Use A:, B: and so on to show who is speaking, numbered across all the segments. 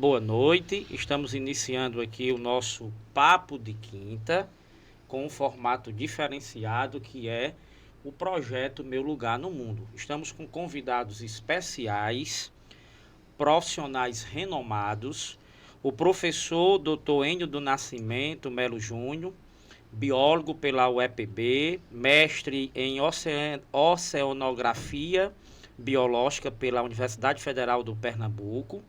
A: Boa noite, estamos iniciando aqui o nosso Papo de Quinta, com um formato diferenciado que é o projeto Meu Lugar no Mundo. Estamos com convidados especiais, profissionais renomados, o professor Dr. Enio do Nascimento Melo Júnior, biólogo pela UEPB, mestre em oceanografia biológica pela Universidade Federal do Pernambuco,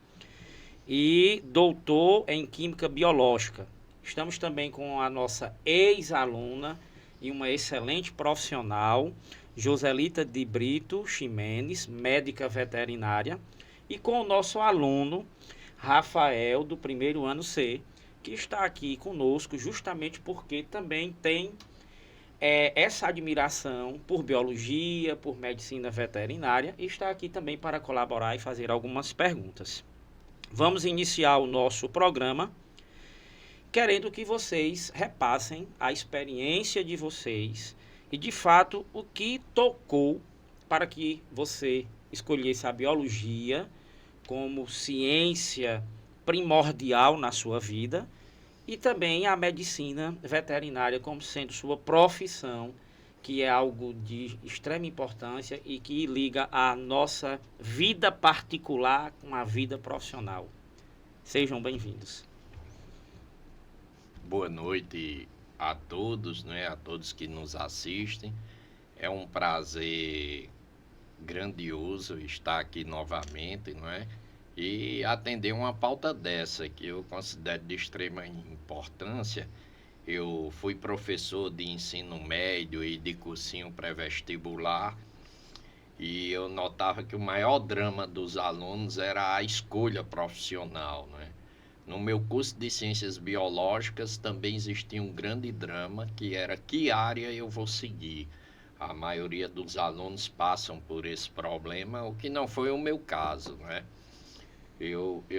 A: e doutor em Química Biológica. Estamos também com a nossa ex-aluna e uma excelente profissional, Joselita de Brito Ximenes, médica veterinária, e com o nosso aluno, Rafael, do primeiro ano C, que está aqui conosco justamente porque também tem essa admiração por biologia, por medicina veterinária, e está aqui também para colaborar e fazer algumas perguntas. Vamos iniciar o nosso programa querendo que vocês repassem a experiência de vocês e, de fato, o que tocou para que você escolhesse a biologia como ciência primordial na sua vida e também a medicina veterinária como sendo sua profissão, que é algo de extrema importância e que liga a nossa vida particular com a vida profissional. Sejam bem-vindos.
B: Boa noite a todos, né, a todos que nos assistem. É um prazer grandioso estar aqui novamente, não é? E atender uma pauta dessa que eu considero de extrema importância. Eu fui professor de ensino médio e de cursinho pré-vestibular e eu notava que o maior drama dos alunos era a escolha profissional, né? No meu curso de Ciências Biológicas também existia um grande drama, que era que área eu vou seguir. A maioria dos alunos passam por esse problema, o que não foi o meu caso, né?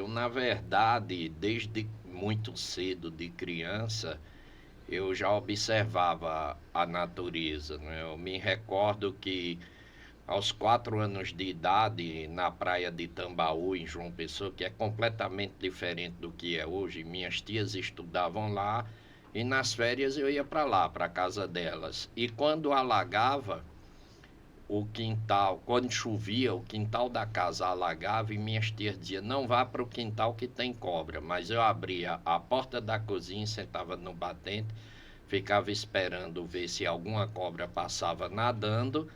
B: Na verdade, desde muito cedo, de criança, eu já observava a natureza, né? Eu me recordo que aos 4 anos de idade, na praia de Tambaú, em João Pessoa, que é completamente diferente do que é hoje. Minhas tias estudavam lá e nas férias eu ia para lá, para a casa delas. E quando alagava o quintal, quando chovia, o quintal da casa alagava e minhas tias diziam: não vá para o quintal que tem cobra. Mas eu abria a porta da cozinha, sentava no batente, ficava esperando ver se alguma cobra passava nadando,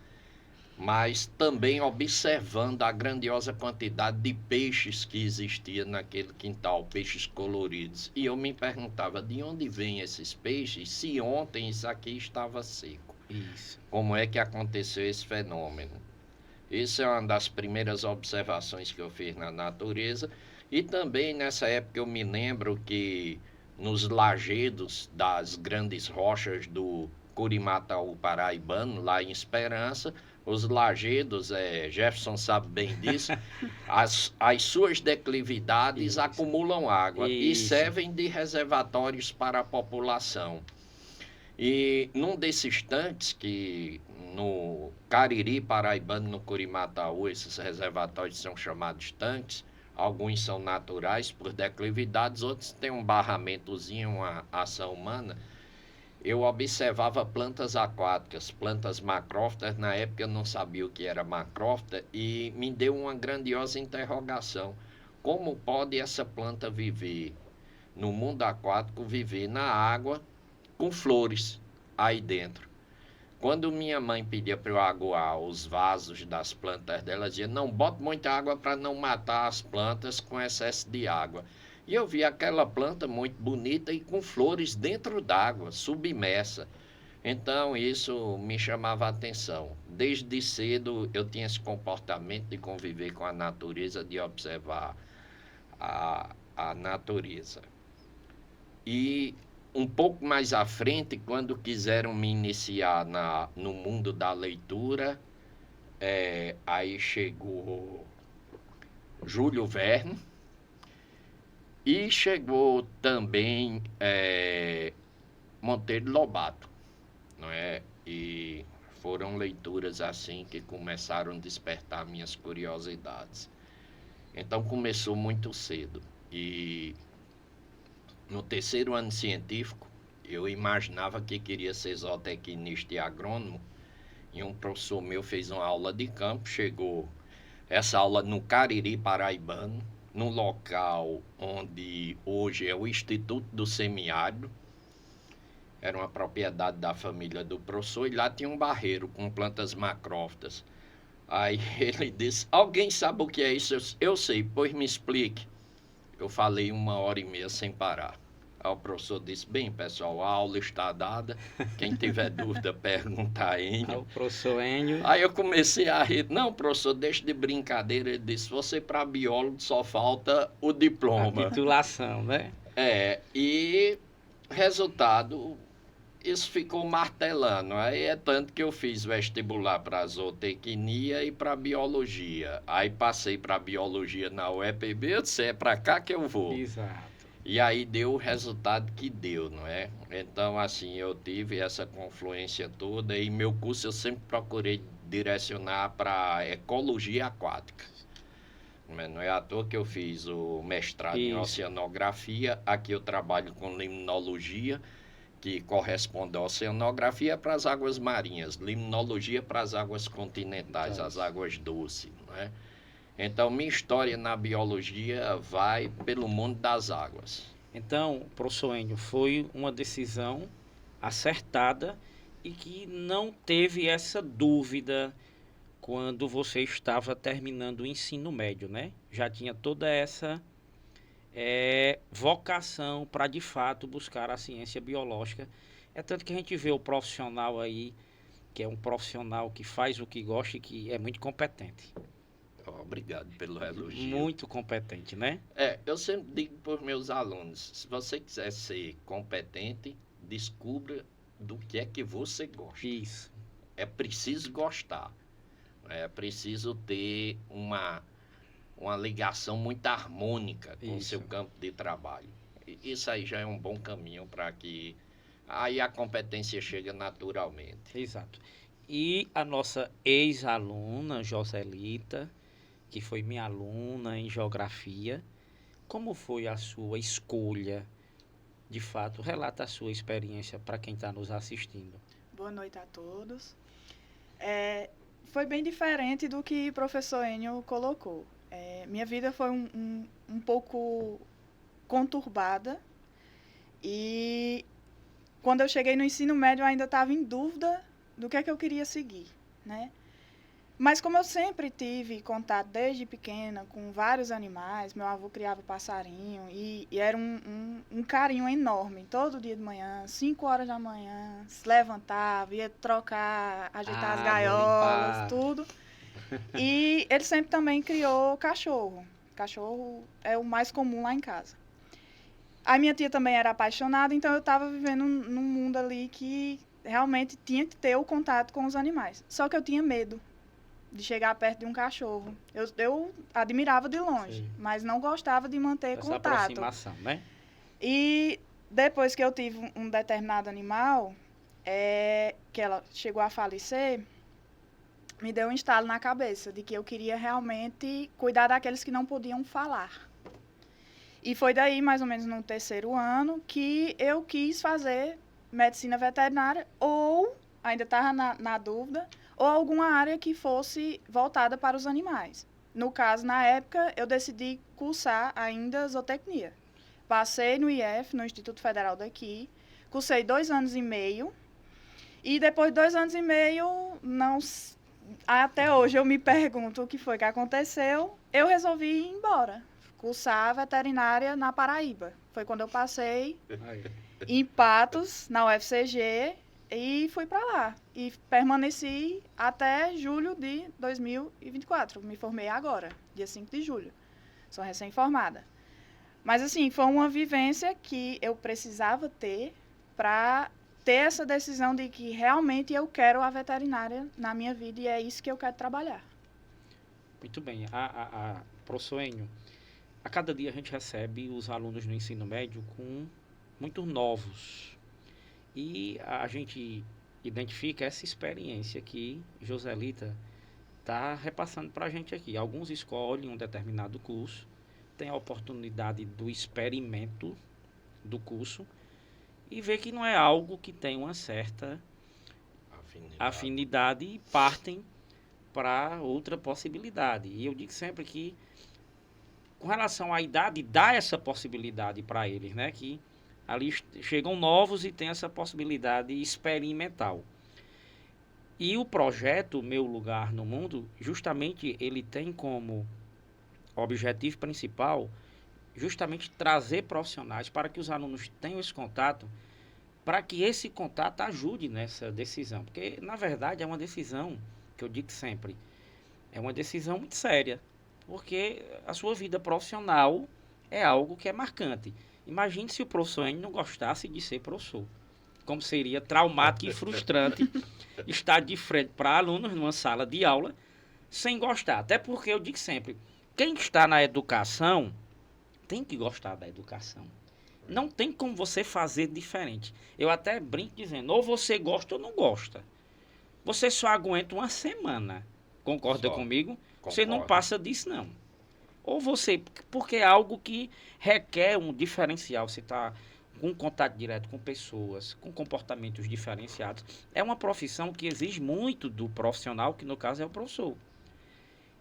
B: mas também observando a grandiosa quantidade de peixes que existia naquele quintal, peixes coloridos. E eu me perguntava de onde vêm esses peixes, se ontem isso aqui estava seco.
A: Isso.
B: Como é que aconteceu esse fenômeno? Isso é uma das primeiras observações que eu fiz na natureza. E também nessa época eu me lembro que nos lajedos das grandes rochas do Curimataú paraibano, lá em Esperança, os lajedos, Jefferson sabe bem disso, as suas declividades
A: Isso.
B: acumulam água e
A: Isso.
B: servem de reservatórios para a população. E num desses tanques, que no Cariri paraibano, no Curimataú, esses reservatórios são chamados tanques, alguns são naturais por declividades, outros têm um barramentozinho, uma ação humana. Eu observava plantas aquáticas, plantas macrófitas. Na época eu não sabia o que era macrófita e me deu uma grandiosa interrogação. Como pode essa planta viver no mundo aquático, viver na água com flores aí dentro? Quando minha mãe pedia para eu aguar os vasos das plantas dela, dizia: não, bote muita água para não matar as plantas com excesso de água. E eu vi aquela planta muito bonita e com flores dentro d'água, submersa. Então isso me chamava a atenção. Desde cedo eu tinha esse comportamento de conviver com a natureza, de observar a natureza. E um pouco mais à frente, quando quiseram me iniciar no mundo da leitura, aí chegou Júlio Verne e chegou também Monteiro Lobato, não é? E foram leituras assim que começaram a despertar minhas curiosidades. Então começou muito cedo. E no terceiro ano científico, eu imaginava que queria ser zootecnista e agrônomo. E um professor meu fez uma aula de campo, chegou essa aula no Cariri Paraibano, no local onde hoje é o Instituto do Semiárido. Era uma propriedade da família do professor e lá tinha um barreiro com plantas macrófitas. Aí ele disse, alguém sabe o que é isso? Eu sei, pois me explique. Eu falei 1h30 sem parar. Aí o professor disse, bem pessoal, a aula está dada, quem tiver dúvida pergunta a Enio.
A: O professor Enio.
B: Aí eu comecei a rir, não professor, deixa de brincadeira, ele disse, você para biólogo só falta o diploma.
A: A titulação, né?
B: E resultado, isso ficou martelando. Aí é tanto que eu fiz vestibular para zootecnia e para biologia. Aí passei para biologia na UEPB, eu disse, é para cá que eu vou.
A: Exato.
B: E aí deu o resultado que deu, não é? Então, assim, eu tive essa confluência toda e meu curso eu sempre procurei direcionar para ecologia aquática. Não é à toa que eu fiz o mestrado em oceanografia. Aqui eu trabalho com limnologia, que corresponde à oceanografia para as águas marinhas, limnologia para as águas continentais, as águas doces, não é? Então, minha história na biologia vai pelo mundo das águas.
A: Então, professor Enio, foi uma decisão acertada e que não teve essa dúvida quando você estava terminando o ensino médio, né? Já tinha toda essa vocação para, de fato, buscar a ciência biológica. É tanto que a gente vê o profissional aí, que é um profissional que faz o que gosta e que é muito competente.
B: Obrigado pelo elogio.
A: Muito competente, né?
B: Eu sempre digo para os meus alunos, se você quiser ser competente, descubra do que é que você gosta.
A: Isso.
B: É preciso gostar. É preciso ter uma ligação muito harmônica com o seu campo de trabalho. Isso aí já é um bom caminho para que aí a competência chega naturalmente.
A: Exato. E a nossa ex-aluna, Joselita, que foi minha aluna em geografia, como foi a sua escolha? De fato, relata a sua experiência para quem está nos assistindo.
C: Boa noite a todos. Foi bem diferente do que o professor Enio colocou. Minha vida foi um pouco conturbada e quando eu cheguei no ensino médio eu ainda estava em dúvida do que é que eu queria seguir, né? Mas como eu sempre tive contato desde pequena com vários animais, meu avô criava passarinho e era um carinho enorme. Todo dia de manhã, 5 horas da manhã, se levantava, ia trocar, ajeitar as gaiolas, tudo. E ele sempre também criou cachorro. Cachorro é o mais comum lá em casa. A minha tia também era apaixonada, então eu estava vivendo num mundo ali que realmente tinha que ter o contato com os animais. Só que eu tinha medo de chegar perto de um cachorro. Eu admirava de longe, mas não gostava de manter
A: essa
C: contato.
A: aproximação, né?
C: E depois que eu tive um determinado animal, que ela chegou a falecer, me deu um estalo na cabeça de que eu queria realmente cuidar daqueles que não podiam falar. E foi daí, mais ou menos no terceiro ano, que eu quis fazer medicina veterinária ou, ainda estava na dúvida, ou alguma área que fosse voltada para os animais. No caso, na época, eu decidi cursar ainda zootecnia. Passei no IF, no Instituto Federal daqui, cursei 2 anos e meio, e depois de 2 anos e meio, até hoje eu me pergunto o que foi que aconteceu, eu resolvi ir embora, cursar veterinária na Paraíba. Foi quando eu passei em Patos, na UFCG, e fui para lá. E permaneci até julho de 2024. Me formei agora, dia 5 de julho. Sou recém-formada. Mas, assim, foi uma vivência que eu precisava ter para ter essa decisão de que realmente eu quero a veterinária na minha vida e é isso que eu quero trabalhar.
A: Muito bem. Professor Enio, a cada dia a gente recebe os alunos no ensino médio com muito novos. E a gente identifica essa experiência que Joselita está repassando para a gente aqui. Alguns escolhem um determinado curso, tem a oportunidade do experimento do curso e vê que não é algo que tem uma certa afinidade e partem para outra possibilidade. E eu digo sempre que, com relação à idade, dá essa possibilidade para eles, né? Que ali chegam novos e tem essa possibilidade experimental. E o projeto Meu Lugar no Mundo, justamente ele tem como objetivo principal justamente trazer profissionais para que os alunos tenham esse contato, para que esse contato ajude nessa decisão. Porque, na verdade, é uma decisão, que eu digo sempre, é uma decisão muito séria, porque a sua vida profissional é algo que é marcante. Imagine se o professor N não gostasse de ser professor. Como seria traumático e frustrante estar de frente para alunos numa sala de aula sem gostar. Até porque eu digo sempre, quem está na educação tem que gostar da educação. Não tem como você fazer diferente. Eu até brinco dizendo, ou você gosta ou não gosta. Você só aguenta uma semana. Concorda comigo?
B: Concordo.
A: Você não passa disso, não. Ou você, porque é algo que requer um diferencial. Você está com contato direto com pessoas, com comportamentos diferenciados. É uma profissão que exige muito do profissional, que no caso é o professor.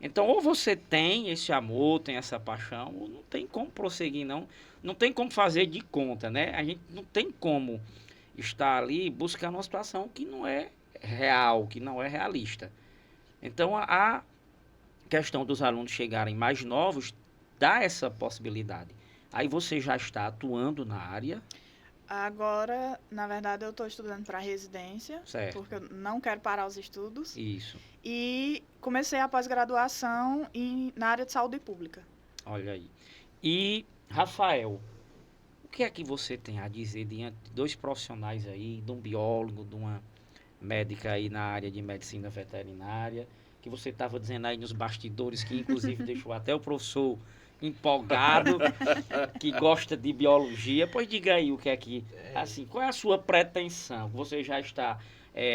A: Então, ou você tem esse amor, tem essa paixão, ou não tem como prosseguir, não. Não tem como fazer de conta, né? A gente não tem como estar ali buscando uma situação que não é real, que não é realista. Então, a questão dos alunos chegarem mais novos dá essa possibilidade. Aí você já está atuando na área.
C: Agora, na verdade, eu estou estudando para residência,
A: Certo.
C: porque eu não quero parar os estudos.
A: Isso.
C: E comecei a pós-graduação na área de saúde pública.
A: Olha aí. E, Rafael, o que é que você tem a dizer diante de dois profissionais aí, de um biólogo, de uma médica aí na área de medicina veterinária, que você estava dizendo aí nos bastidores, que inclusive deixou até o professor empolgado, que gosta de biologia. Pois diga aí o que é que, assim, qual é a sua pretensão? Você já está...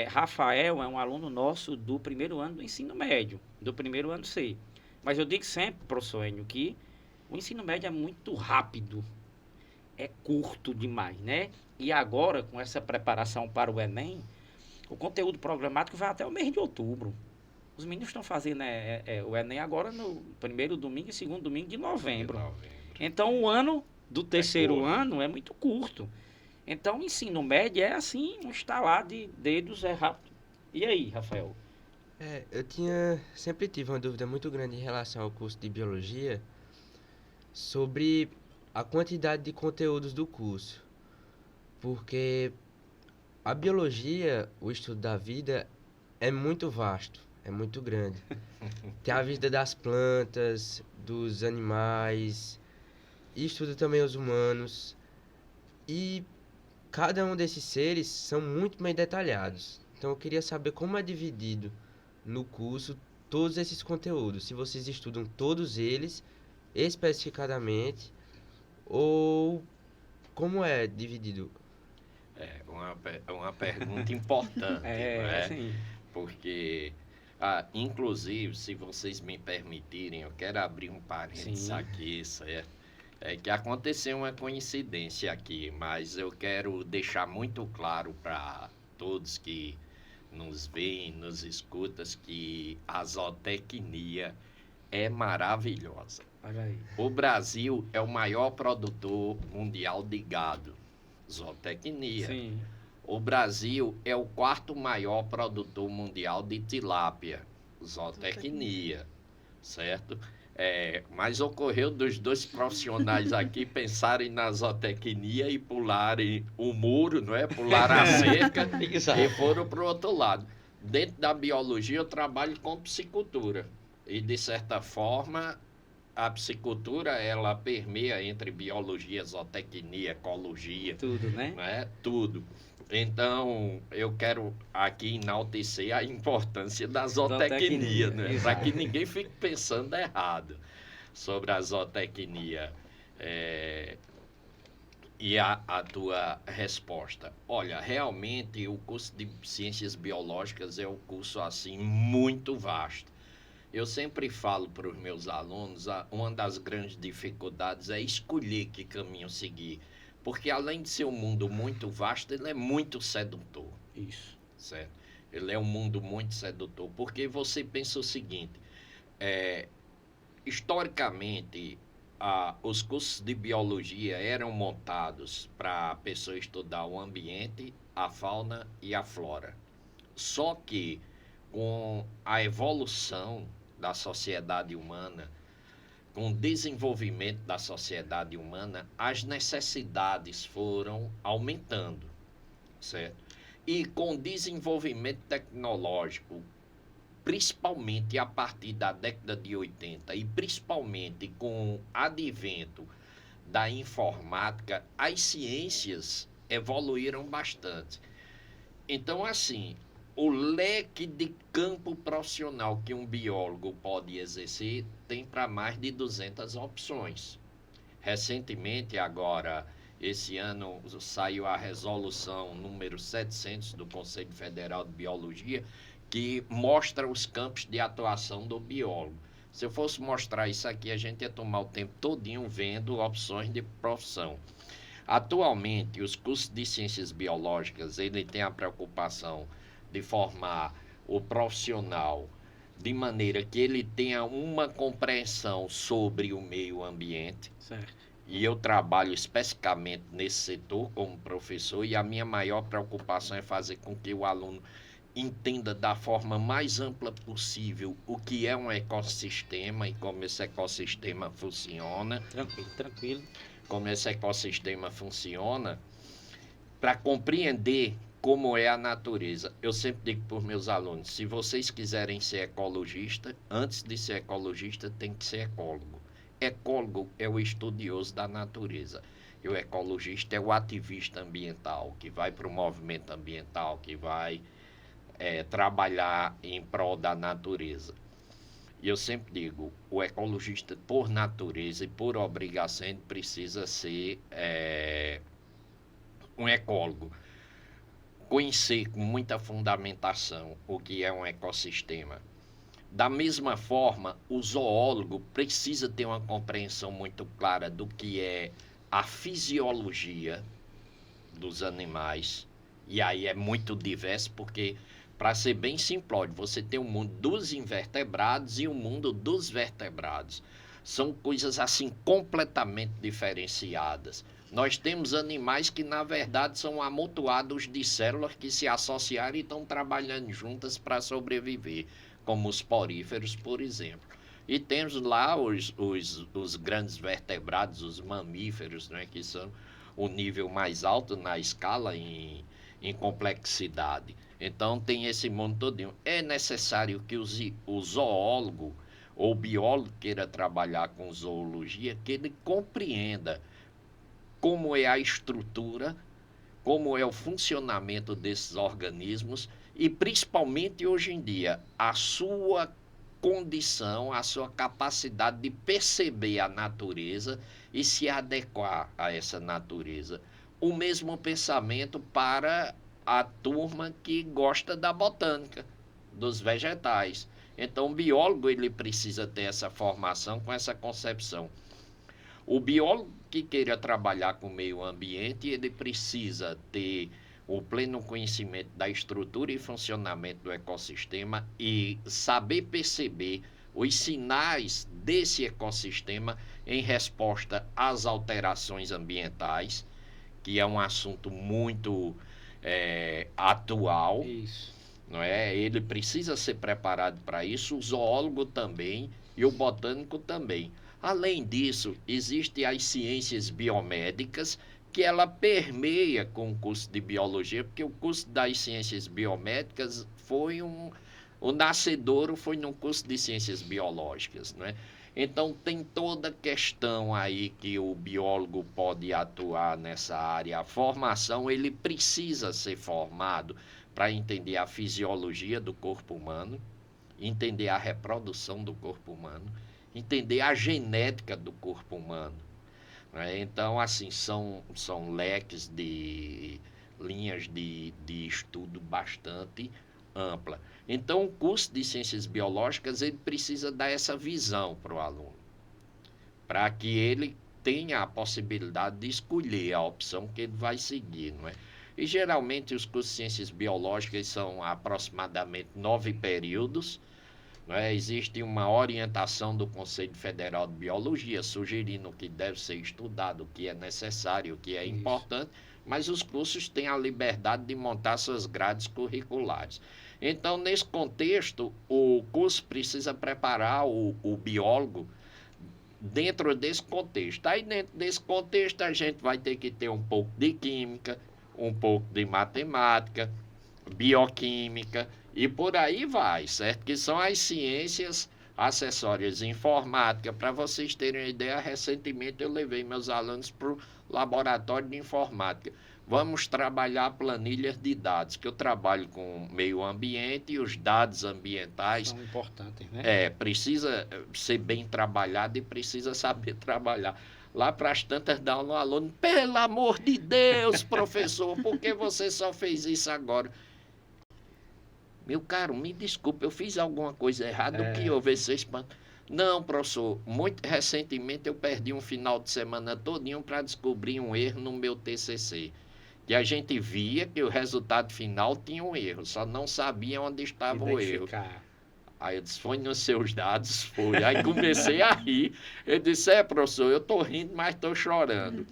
A: Rafael é um aluno nosso do primeiro ano do ensino médio, do primeiro ano C. Mas eu digo sempre, professor Enio, que o ensino médio é muito rápido, é curto demais, né? E agora, com essa preparação para o Enem, o conteúdo programático vai até o mês de outubro. Os meninos estão fazendo o Enem agora no primeiro domingo e segundo domingo de novembro. Então, o ano do terceiro ano é muito curto. Então, o ensino médio é assim, um estalar de dedos, é rápido. E aí, Rafael?
D: Eu sempre tive uma dúvida muito grande em relação ao curso de biologia sobre a quantidade de conteúdos do curso. Porque a biologia, o estudo da vida, é muito vasto, é muito grande. Tem a vida das plantas, dos animais, e estuda também os humanos. E cada um desses seres são muito bem detalhados. Então eu queria saber como é dividido no curso todos esses conteúdos. Se vocês estudam todos eles especificadamente ou como é dividido?
B: Uma pergunta importante, né?
A: Sim.
B: Porque, inclusive, se vocês me permitirem, eu quero abrir um parênteses aqui, certo? É que aconteceu uma coincidência aqui, mas eu quero deixar muito claro para todos que nos veem, nos escutam, que a zootecnia é maravilhosa.
A: Olha aí.
B: O Brasil é o maior produtor mundial de gado, zootecnia.
A: Sim.
B: O Brasil é o quarto maior produtor mundial de tilápia, zootecnia, certo? Mas ocorreu dos dois profissionais aqui pensarem na zootecnia e pularem o muro, não é? Pular a cerca e foram para o outro lado. Dentro da biologia eu trabalho com psicultura e, de certa forma, a psicultura ela permeia entre biologia, zootecnia, ecologia.
A: Tudo, né?
B: Tudo. Então, eu quero aqui enaltecer a importância da zootecnia, né? Para que ninguém fique pensando errado sobre a zootecnia. E a tua resposta. Olha, realmente o curso de Ciências Biológicas é um curso assim muito vasto. Eu sempre falo para os meus alunos, uma das grandes dificuldades é escolher que caminho seguir. Porque além de ser um mundo muito vasto, ele é muito sedutor,
A: Isso.
B: certo? Ele é um mundo muito sedutor, porque você pensa o seguinte, é, historicamente, os cursos de biologia eram montados para a pessoa estudar o ambiente, a fauna e a flora. Só que com a evolução da sociedade humana, com o desenvolvimento da sociedade humana, as necessidades foram aumentando, certo? E com o desenvolvimento tecnológico, principalmente a partir da década de 80 e principalmente com o advento da informática, as ciências evoluíram bastante. Então, assim, o leque de campo profissional que um biólogo pode exercer tem para mais de 200 opções. Recentemente, agora, esse ano, saiu a resolução número 700 do Conselho Federal de Biologia, que mostra os campos de atuação do biólogo. Se eu fosse mostrar isso aqui, a gente ia tomar o tempo todinho vendo opções de profissão. Atualmente, os cursos de ciências biológicas, ele tem a preocupação de formar o profissional de maneira que ele tenha uma compreensão sobre o meio ambiente.
A: Certo.
B: E eu trabalho especificamente nesse setor como professor, e a minha maior preocupação é fazer com que o aluno entenda da forma mais ampla possível o que é um ecossistema e como esse ecossistema funciona.
A: Tranquilo, tranquilo.
B: Como esse ecossistema funciona, para compreender como é a natureza. Eu sempre digo para os meus alunos, se vocês quiserem ser ecologista, antes de ser ecologista tem que ser ecólogo. Ecólogo é o estudioso da natureza. E o ecologista é o ativista ambiental, que vai para o movimento ambiental, que vai trabalhar em prol da natureza. E eu sempre digo, o ecologista, por natureza e por obrigação, ele precisa ser um ecólogo. Conhecer com muita fundamentação o que é um ecossistema. Da mesma forma, o zoólogo precisa ter uma compreensão muito clara do que é a fisiologia dos animais. E aí é muito diverso, porque, para ser bem simplório, você tem o mundo dos invertebrados e o mundo dos vertebrados. São coisas assim completamente diferenciadas. Nós temos animais que, na verdade, são amontoados de células que se associaram e estão trabalhando juntas para sobreviver, como os poríferos, por exemplo. E temos lá os grandes vertebrados, os mamíferos, né, que são o nível mais alto na escala em complexidade. Então tem esse mundo todinho. É necessário que o zoólogo ou o biólogo queira trabalhar com zoologia, que ele compreenda como é a estrutura, como é o funcionamento desses organismos e, principalmente hoje em dia, a sua condição, a sua capacidade de perceber a natureza e se adequar a essa natureza. O mesmo pensamento para a turma que gosta da botânica, dos vegetais. Então, o biólogo ele precisa ter essa formação com essa concepção. O biólogo que queira trabalhar com o meio ambiente, ele precisa ter o pleno conhecimento da estrutura e funcionamento do ecossistema e saber perceber os sinais desse ecossistema em resposta às alterações ambientais, que é um assunto muito atual.
A: Isso.
B: Não é? Ele precisa ser preparado para isso, o zoólogo também e o botânico também. Além disso, existem as ciências biomédicas, que ela permeia com o curso de biologia, porque o curso das ciências biomédicas o nascedouro foi num curso de ciências biológicas, né? Então tem toda a questão aí que o biólogo pode atuar nessa área. A formação, ele precisa ser formado para entender a fisiologia do corpo humano, entender a reprodução do corpo humano, entender a genética do corpo humano. Né? Então, assim, são leques de linhas de estudo bastante ampla. Então, o curso de Ciências Biológicas, ele precisa dar essa visão para o aluno, para que ele tenha a possibilidade de escolher a opção que ele vai seguir, não é? E, geralmente, os cursos de Ciências Biológicas são aproximadamente 9 períodos, não é? Existe uma orientação do Conselho Federal de Biologia sugerindo o que deve ser estudado, o que é necessário, o que é importante, mas os cursos têm a liberdade de montar suas grades curriculares. Então, nesse contexto, o curso precisa preparar o biólogo dentro desse contexto. Aí, dentro desse contexto, a gente vai ter que ter um pouco de química, um pouco de matemática, bioquímica e por aí vai, certo? Que são as ciências acessórias de informática. Para vocês terem uma ideia, recentemente eu levei meus alunos para o laboratório de informática. Vamos trabalhar planilhas de dados, que eu trabalho com meio ambiente e os dados ambientais
A: São importantes, né?
B: precisa ser bem trabalhado e precisa saber trabalhar. Lá para as tantas dá um aluno, pelo amor de Deus, professor, por que você só fez isso agora? Meu caro, me desculpe, eu fiz alguma coisa errada, o que houve esse espanto? Não, professor, muito recentemente eu perdi um final de semana todinho para descobrir um erro no meu TCC. Que a gente via que o resultado final tinha um erro, só não sabia onde estava o erro. Aí eu disse, foi nos seus dados, foi. Aí comecei a rir. Eu disse, professor, eu estou rindo, mas estou chorando.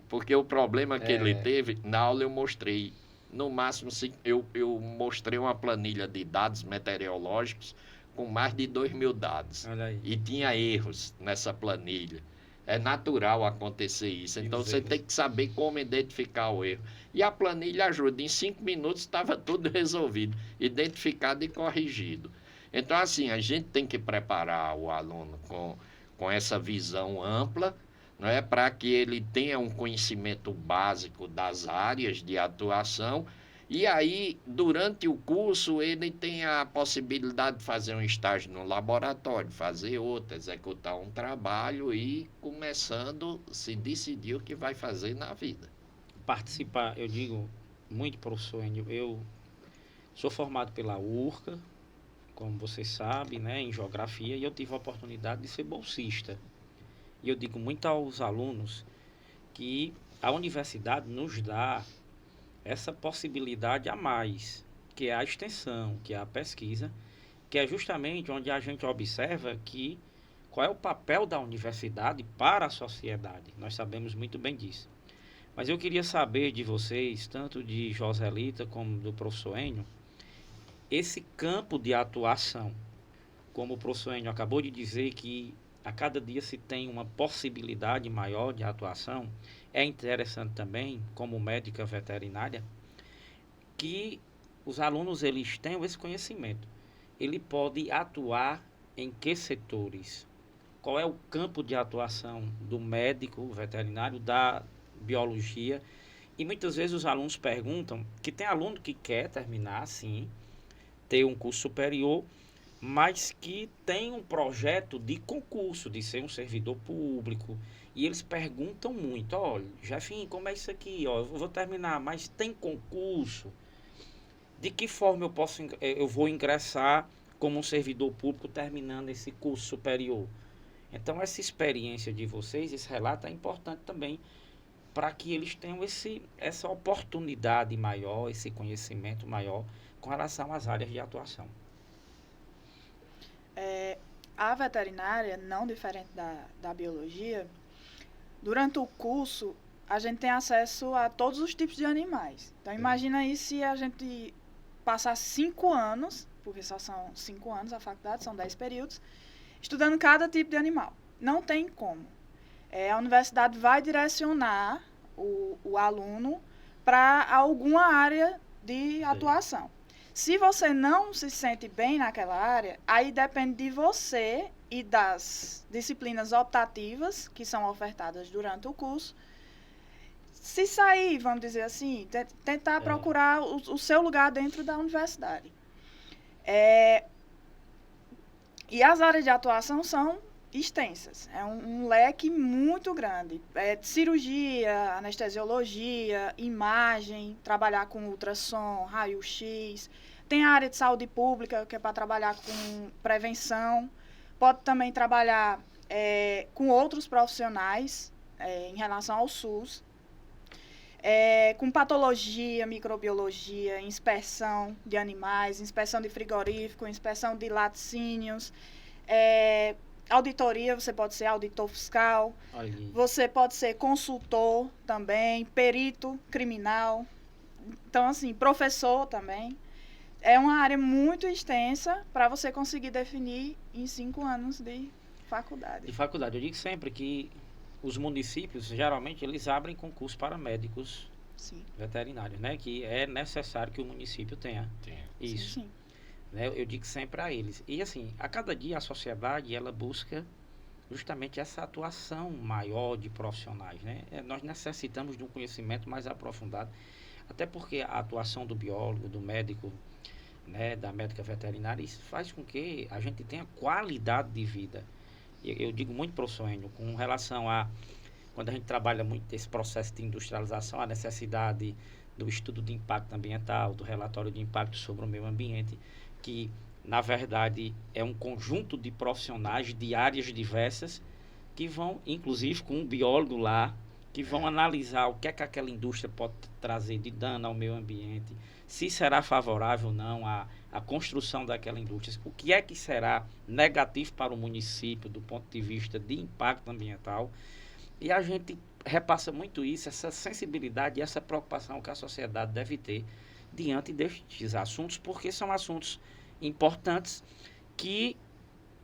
B: Porque o problema que ele teve, na aula eu mostrei, no máximo, eu mostrei uma planilha de dados meteorológicos com mais de 2.000 dados.
A: Olha aí.
B: E tinha erros nessa planilha. É natural acontecer isso. Então, você tem que saber como identificar o erro. E a planilha ajuda. Em 5 minutos estava tudo resolvido, identificado e corrigido. Então, assim, a gente tem que preparar o aluno com essa visão ampla, não é, para que ele tenha um conhecimento básico das áreas de atuação e aí, durante o curso, ele tem a possibilidade de fazer um estágio no laboratório, fazer outro, executar um trabalho e começando a se decidir o que vai fazer na vida.
A: Participar, eu digo muito, professor Enio, eu sou formado pela URCA, como você sabe, né, em geografia, e eu tive a oportunidade de ser bolsista. E eu digo muito aos alunos que a universidade nos dá essa possibilidade a mais, que é a extensão, que é a pesquisa, que é justamente onde a gente observa que qual é o papel da universidade para a sociedade. Nós sabemos muito bem disso. Mas eu queria saber de vocês, tanto de Joselita como do professor Enio, esse campo de atuação, como o professor Enio acabou de dizer que a cada dia se tem uma possibilidade maior de atuação, é interessante também, como médica veterinária, que os alunos eles tenham esse conhecimento. Ele pode atuar em que setores? Qual é o campo de atuação do médico veterinário, da biologia? E muitas vezes os alunos perguntam, que tem aluno que quer terminar, sim, ter um curso superior, mas que tem um projeto de concurso, de ser um servidor público. E eles perguntam muito, olha, Jefinho, como é isso aqui? Ó, eu vou terminar, mas tem concurso? De que forma eu vou ingressar como um servidor público terminando esse curso superior? Então, essa experiência de vocês, esse relato é importante também para que eles tenham essa oportunidade maior, esse conhecimento maior com relação às áreas de atuação.
C: A veterinária, não diferente da biologia, durante o curso, a gente tem acesso a todos os tipos de animais. Então, imagina aí se a gente passar 5 anos, porque só são 5 anos a faculdade, são 10 períodos, estudando cada tipo de animal. Não tem como. A universidade vai direcionar o aluno para alguma área de atuação. Se você não se sente bem naquela área, aí depende de você e das disciplinas optativas que são ofertadas durante o curso. Se sair, vamos dizer assim, tentar procurar o seu lugar dentro da universidade. E as áreas de atuação são extensas. É um leque muito grande. É cirurgia, anestesiologia, imagem, trabalhar com ultrassom, raio-x. Tem a área de saúde pública, que é para trabalhar com prevenção. Pode também trabalhar com outros profissionais em relação ao SUS. Com patologia, microbiologia, inspeção de animais, inspeção de frigorífico, inspeção de laticínios, auditoria, você pode ser auditor fiscal, você pode ser consultor também, perito criminal, então assim, professor também. É uma área muito extensa para você conseguir definir em 5 anos de faculdade.
A: De faculdade, eu digo sempre que os municípios, geralmente, eles abrem concurso para médicos
C: Sim.
A: veterinários, né? Que é necessário que o município tenha isso.
C: Sim, sim.
A: Né? Eu digo sempre a eles. E assim, a cada dia a sociedade, ela busca justamente essa atuação maior de profissionais, né? Nós necessitamos de um conhecimento mais aprofundado, até porque a atuação do biólogo, do médico, né, da médica veterinária, isso faz com que a gente tenha qualidade de vida. Eu digo muito, professor Enio, com relação a, quando a gente trabalha muito esse processo de industrialização, a necessidade do estudo de impacto ambiental, do relatório de impacto sobre o meio ambiente, que, na verdade, é um conjunto de profissionais de áreas diversas que vão, inclusive com um biólogo lá, que vão analisar o que é que aquela indústria pode trazer de dano ao meio ambiente, se será favorável ou não a construção daquela indústria, o que é que será negativo para o município do ponto de vista de impacto ambiental. E a gente repassa muito isso, essa sensibilidade e essa preocupação que a sociedade deve ter diante destes assuntos, porque são assuntos importantes que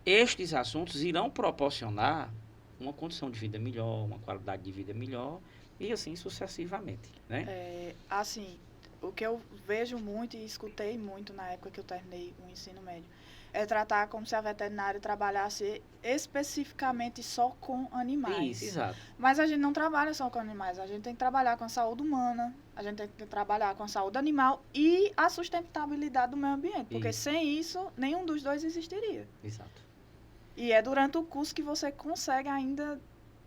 A: estes assuntos irão proporcionar uma condição de vida melhor, uma qualidade de vida melhor e assim sucessivamente, né?
C: Assim, o que eu vejo muito e escutei muito na época que eu terminei o ensino médio é tratar como se a veterinária trabalhasse especificamente só com animais.
A: Isso, exato.
C: Mas a gente não trabalha só com animais, a gente tem que trabalhar com a saúde humana, a gente tem que trabalhar com a saúde animal e a sustentabilidade do meio ambiente, porque sem isso, nenhum dos dois existiria.
A: Exato.
C: E é durante o curso que você consegue ainda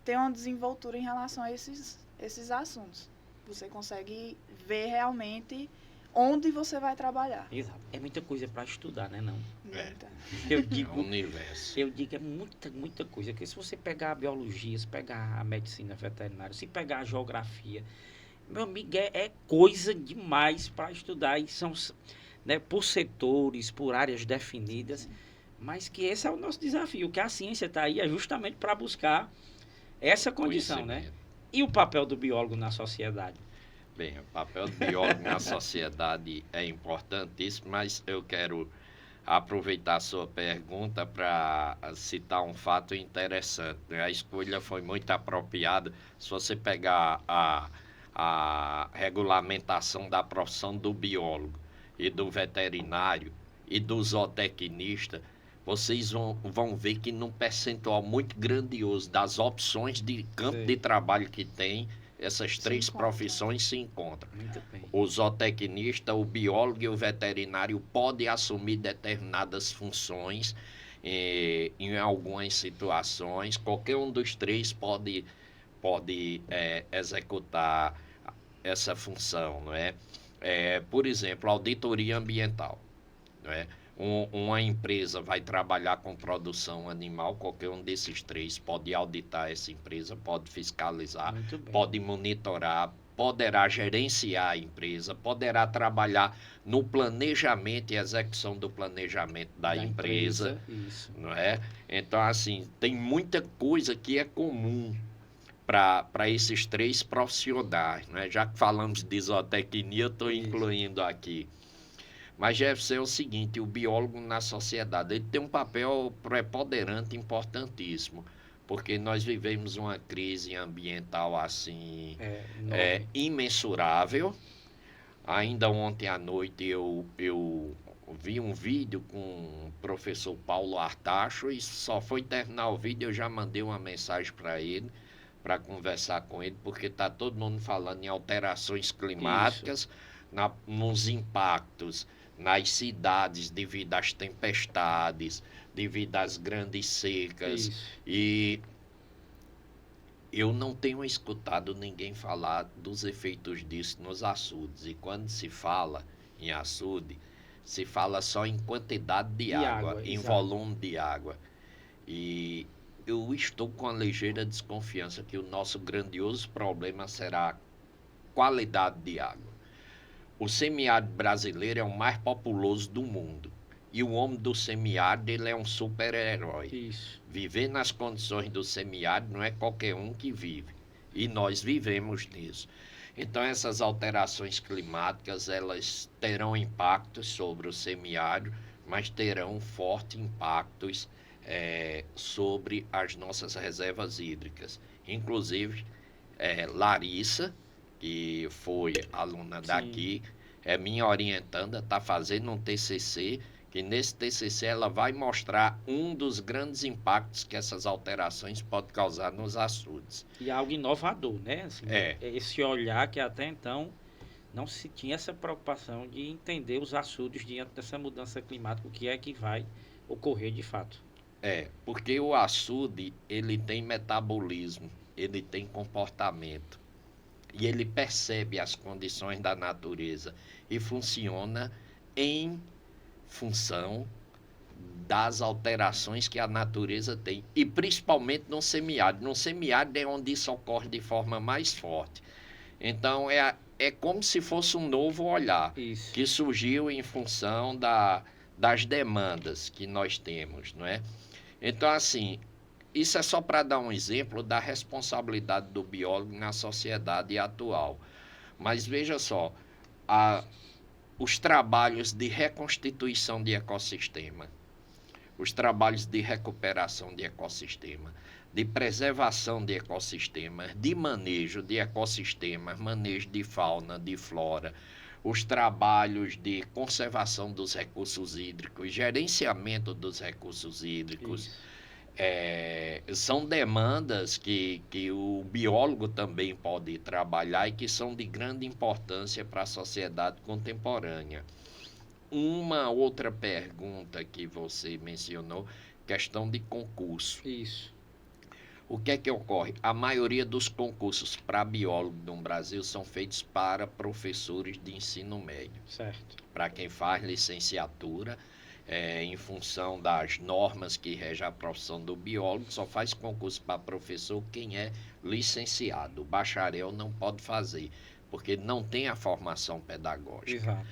C: ter uma desenvoltura em relação a esses assuntos. Você consegue ver realmente onde você vai trabalhar.
A: Exato. É muita coisa para estudar, né, não?
C: Muita.
A: Eu digo,
B: É um universo.
A: eu digo é muita coisa. Porque se você pegar a biologia, se pegar a medicina veterinária, se pegar a geografia, meu amigo, é coisa demais para estudar. E são, né, por setores, por áreas definidas. Sim. Mas que esse é o nosso desafio, que a ciência está aí justamente para buscar essa condição, né? E o papel do biólogo na sociedade?
B: Bem, o papel do biólogo na sociedade é importantíssimo, mas eu quero aproveitar a sua pergunta para citar um fato interessante, né? A escolha foi muito apropriada. Se você pegar a regulamentação da profissão do biólogo e do veterinário e do zootecnista, vocês vão ver que num percentual muito grandioso das opções de campo de trabalho que tem, essas três profissões se encontram.
A: Muito bem.
B: O zootecnista, o biólogo e o veterinário podem assumir determinadas funções em algumas situações. Qualquer um dos três pode executar essa função, não é? Por exemplo, auditoria ambiental, não é? Uma empresa vai trabalhar com produção animal, qualquer um desses três pode auditar essa empresa, pode fiscalizar, pode monitorar, poderá gerenciar a empresa, poderá trabalhar no planejamento e execução do planejamento da empresa,
A: isso.
B: Não é? Então, assim, tem muita coisa que é comum para esses três profissionais, né? Já que falamos de zootecnia, eu estou incluindo aqui. Mas, Jefferson, é o seguinte, o biólogo na sociedade, ele tem um papel preponderante, importantíssimo, porque nós vivemos uma crise ambiental, assim, imensurável. Ainda ontem à noite eu vi um vídeo com o professor Paulo Artacho e só foi terminar o vídeo, eu já mandei uma mensagem para ele, para conversar com ele, porque está todo mundo falando em alterações climáticas, nos impactos nas cidades devido às tempestades, devido às grandes secas.
A: Isso.
B: E eu não tenho escutado ninguém falar dos efeitos disso nos açudes. E quando se fala em açude, se fala só em quantidade de água, em
A: exato.
B: volume de água. E eu estou com a ligeira desconfiança que o nosso grandioso problema será a qualidade de água. O semiárido brasileiro é o mais populoso do mundo. E o homem do semiárido, ele é um super-herói.
A: Isso.
B: Viver nas condições do semiárido não é qualquer um que vive. E nós vivemos nisso. Então, essas alterações climáticas, elas terão impactos sobre o semiárido, mas terão fortes impactos sobre as nossas reservas hídricas. Inclusive, Larissa, que foi aluna daqui, é minha orientanda, está fazendo um TCC, que nesse TCC ela vai mostrar um dos grandes impactos que essas alterações podem causar nos açudes.
A: E algo inovador, né? Assim, esse olhar que até então não se tinha essa preocupação de entender os açudes diante dessa mudança climática, o que é que vai ocorrer de fato.
B: Porque o açude, ele tem metabolismo, ele tem comportamento, e ele percebe as condições da natureza e funciona em função das alterações que a natureza tem, e principalmente no semiárido. No semiárido é onde isso ocorre de forma mais forte. Então é como se fosse um novo olhar que surgiu em função das demandas que nós temos, não é? Então, assim, isso é só para dar um exemplo da responsabilidade do biólogo na sociedade atual. Mas veja só, os trabalhos de reconstituição de ecossistema, os trabalhos de recuperação de ecossistema, de preservação de ecossistemas, de manejo de ecossistemas, manejo de fauna, de flora, os trabalhos de conservação dos recursos hídricos, gerenciamento dos recursos hídricos, são demandas que o biólogo também pode trabalhar e que são de grande importância para a sociedade contemporânea. Uma outra pergunta que você mencionou, questão de concurso.
A: Isso.
B: O que é que ocorre? A maioria dos concursos para biólogo no Brasil são feitos para professores de ensino médio.
A: Certo.
B: Para quem faz licenciatura, em função das normas que regem a profissão do biólogo, só faz concurso para professor quem é licenciado. O bacharel não pode fazer, porque não tem a formação pedagógica.
A: Exato.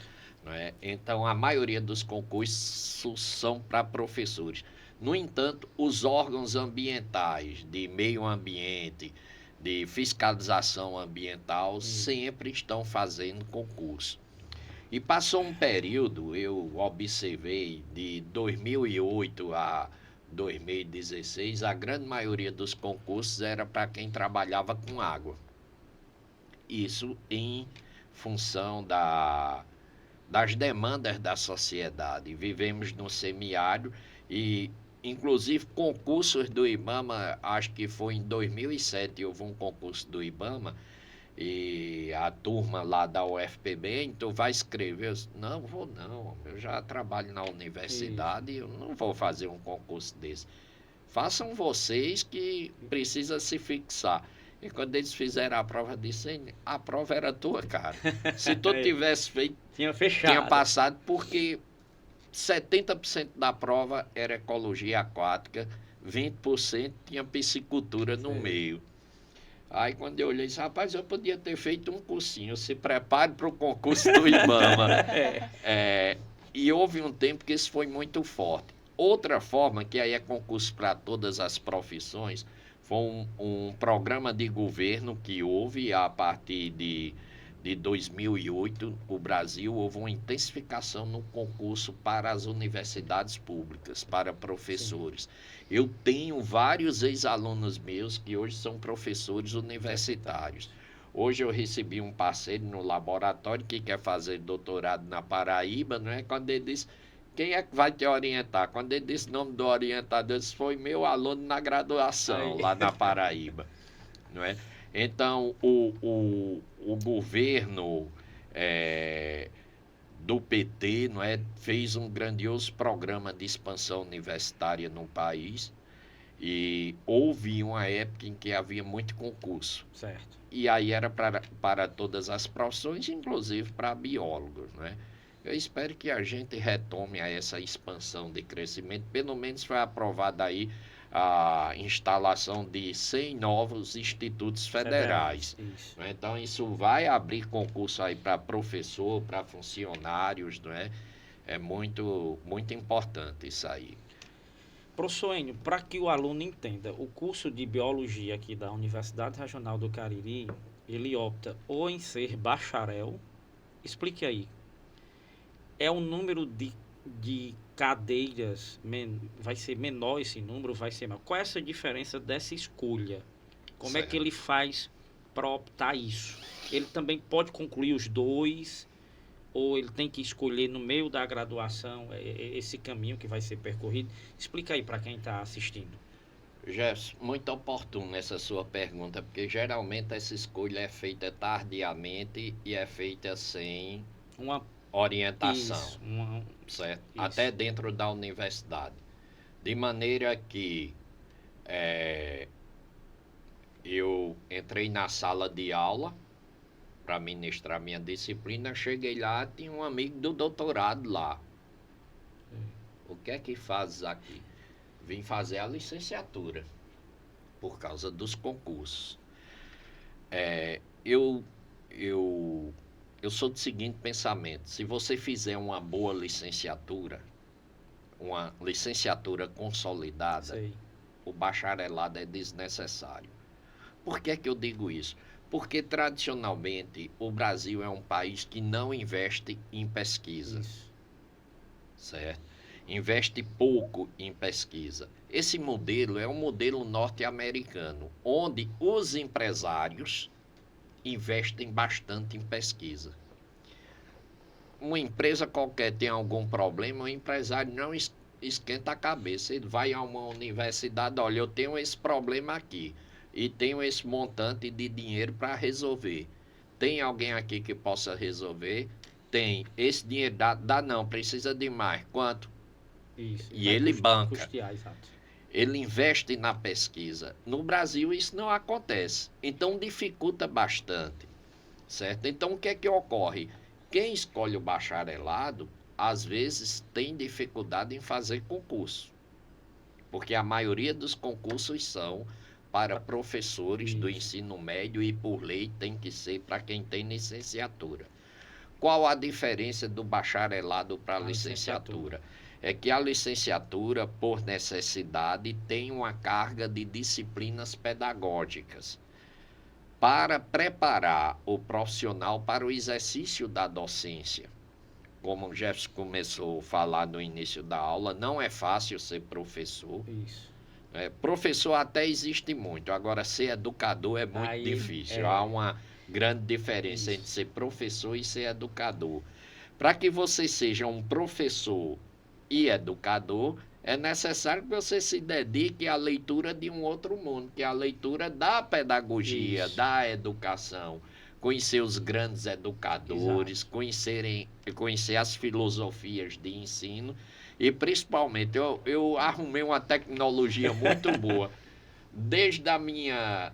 B: Não é? Então, a maioria dos concursos são para professores. No entanto, os órgãos ambientais, de meio ambiente, de fiscalização ambiental, sempre estão fazendo concurso. E passou um período, eu observei, de 2008 a 2016, a grande maioria dos concursos era para quem trabalhava com água. Isso em função das demandas da sociedade. Vivemos no semiárido e, inclusive, concursos do IBAMA, acho que foi em 2007, houve um concurso do IBAMA, e a turma lá da UFPB, então vai escrever, não vou não, eu já trabalho na universidade, eu não vou fazer um concurso desse. Façam vocês que precisa se fixar. E quando eles fizeram a prova, disseram, a prova era tua, cara. Se tu tivesse feito,
A: tinha fechado.
B: Tinha passado, porque 70% da prova era ecologia aquática, 20% tinha piscicultura no meio. Aí quando eu olhei, disse, rapaz, eu podia ter feito um cursinho, se prepare para o concurso do IBAMA. E houve um tempo que isso foi muito forte. Outra forma, que aí é concurso para todas as profissões, foi um programa de governo que houve a partir de 2008, o Brasil, houve uma intensificação no concurso para as universidades públicas, para professores. Sim. Eu tenho vários ex-alunos meus que hoje são professores universitários. Hoje eu recebi um parceiro no laboratório que quer fazer doutorado na Paraíba, não é? Quando ele disse, quem é que vai te orientar? Quando ele disse o nome do orientador, disse, foi meu aluno na graduação, lá na Paraíba, não é? Então, o governo do PT, não é? Fez um grandioso programa de expansão universitária no país e houve uma época em que havia muito concurso.
A: Certo.
B: E aí era para todas as profissões, inclusive para biólogos, né? Eu espero que a gente retome essa expansão de crescimento. Pelo menos foi aprovada aí a instalação de 100 novos institutos federais.
A: Isso.
B: Né? Então, isso vai abrir concurso aí para professor, para funcionários, não é? É muito, muito importante isso aí.
A: Professor Enio, para que o aluno entenda, o curso de biologia aqui da Universidade Regional do Cariri, ele opta ou em ser bacharel, explique aí, é o número de cadeiras, vai ser menor esse número, vai ser maior. Qual é essa diferença dessa escolha? Como
B: Certo.
A: é que ele faz para optar isso? Ele também pode concluir os dois, ou ele tem que escolher no meio da graduação esse caminho que vai ser percorrido? Explica aí para quem está assistindo.
B: Jefferson, muito oportuno essa sua pergunta, porque geralmente essa escolha é feita tardiamente e é feita sem
A: Uma
B: orientação,
A: Isso,
B: certo?
A: isso.
B: Até dentro da universidade. De maneira que eu entrei na sala de aula para ministrar minha disciplina, cheguei lá, tinha um amigo do doutorado lá. O que é que fazes aqui? Vim fazer a licenciatura, por causa dos concursos. Eu sou do seguinte pensamento: se você fizer uma boa licenciatura, uma licenciatura consolidada,
A: Sei.
B: o bacharelado é desnecessário. Por que é que eu digo isso? Porque tradicionalmente o Brasil é um país que não investe em pesquisa,
A: Isso.
B: certo? Investe pouco em pesquisa. Esse modelo é um modelo norte-americano, onde os empresários investem bastante em pesquisa. Uma empresa qualquer tem algum problema, o empresário não esquenta a cabeça. Ele vai a uma universidade: olha, eu tenho esse problema aqui e tenho esse montante de dinheiro para resolver. Tem alguém aqui que possa resolver? Tem. Esse dinheiro dá não, precisa de mais. Quanto?
A: Isso.
B: E
A: Vai
B: ele banca.
A: custear, exato.
B: Ele investe na pesquisa. No Brasil isso não acontece. Então dificulta bastante, certo? Então o que é que ocorre? Quem escolhe o bacharelado, às vezes tem dificuldade em fazer concurso. Porque a maioria dos concursos são para professores do ensino médio e, por lei, tem que ser para quem tem licenciatura. Qual a diferença do bacharelado para a licenciatura? É que a licenciatura, por necessidade, tem uma carga de disciplinas pedagógicas para preparar o profissional para o exercício da docência. Como o Jefferson começou a falar no início da aula, não é fácil ser professor.
A: Isso.
B: Professor até existe muito, agora ser educador é muito difícil. Há uma grande diferença entre ser professor e ser educador. Para que você seja um professor e educador, é necessário que você se dedique à leitura de um outro mundo, que é a leitura da pedagogia, da educação. Conhecer os grandes educadores, conhecer as filosofias de ensino e, principalmente, eu arrumei uma tecnologia muito boa. Desde a minha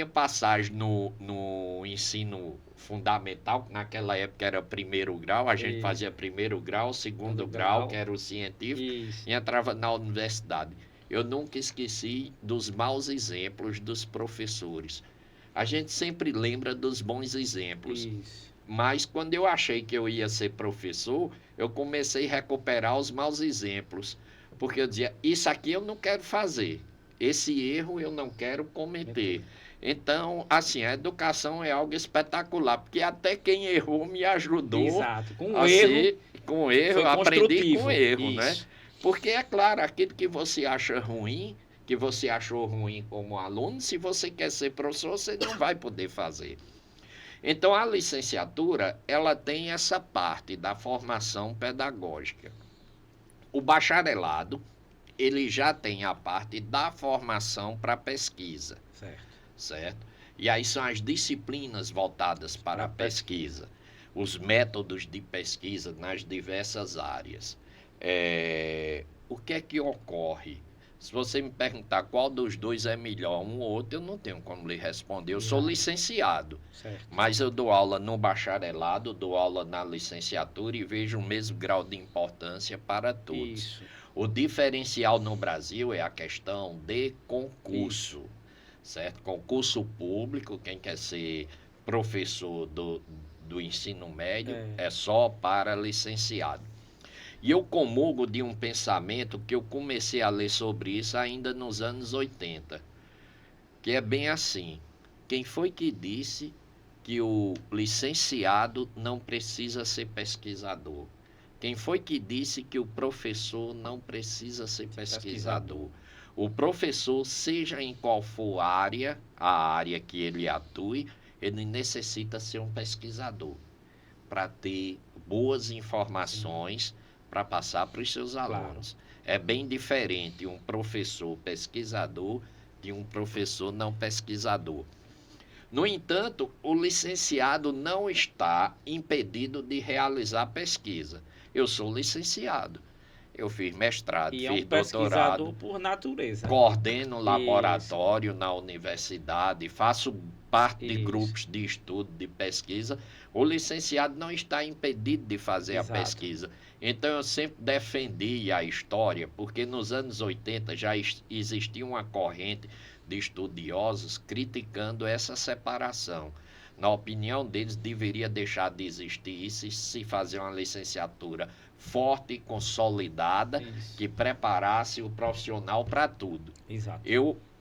B: passagem no ensino fundamental, que naquela época era primeiro grau, a gente fazia primeiro grau, segundo grau, que era o científico, e entrava na universidade. Eu nunca esqueci dos maus exemplos dos professores. A gente sempre lembra dos bons exemplos. Mas quando eu achei que eu ia ser professor, eu comecei a recuperar os maus exemplos. Porque eu dizia: isso aqui eu não quero fazer. Esse erro eu não quero cometer. Então, assim, a educação é algo espetacular, porque até quem errou me ajudou.
A: Exato.
B: Com erro, eu aprendi com erro,
A: isso.
B: né? Porque, é claro, aquilo que você acha ruim, que você achou ruim como aluno, se você quer ser professor, você não vai poder fazer. Então, a licenciatura, ela tem essa parte da formação pedagógica. O bacharelado, ele já tem a parte da formação para pesquisa. Certo? E aí são as disciplinas voltadas para a pesquisa. os métodos de pesquisa nas diversas áreas. O que é que ocorre? Se você me perguntar qual dos dois é melhor, um ou outro, eu não tenho como lhe responder. Eu sou licenciado,
A: Certo.
B: mas eu dou aula no bacharelado, dou aula na licenciatura e vejo o mesmo grau de importância para todos.
A: Isso.
B: O diferencial no Brasil é a questão de concurso, certo? Concurso público, quem quer ser professor do ensino médio é só para licenciado. E eu comungo de um pensamento que eu comecei a ler sobre isso ainda nos anos 80, que é bem assim: quem foi que disse que o licenciado não precisa ser pesquisador? Quem foi que disse que o professor não precisa ser pesquisador? O professor, seja em qual for a área que ele atue, ele necessita ser um pesquisador para ter boas informações para passar para os seus alunos. Claro. É bem diferente um professor pesquisador de um professor não pesquisador. No entanto, o licenciado não está impedido de realizar pesquisa. Eu sou licenciado, eu fiz mestrado,
A: fiz
B: doutorado.
A: Pesquisador por natureza.
B: Coordeno laboratório na universidade, faço parte de grupos de estudo, de pesquisa. O licenciado não está impedido de fazer a pesquisa. Então, eu sempre defendi a história, porque nos anos 80 já existia uma corrente de estudiosos criticando essa separação. Na opinião deles, deveria deixar de existir isso e se fazer uma licenciatura forte e consolidada, que preparasse o profissional para tudo.
A: Exato.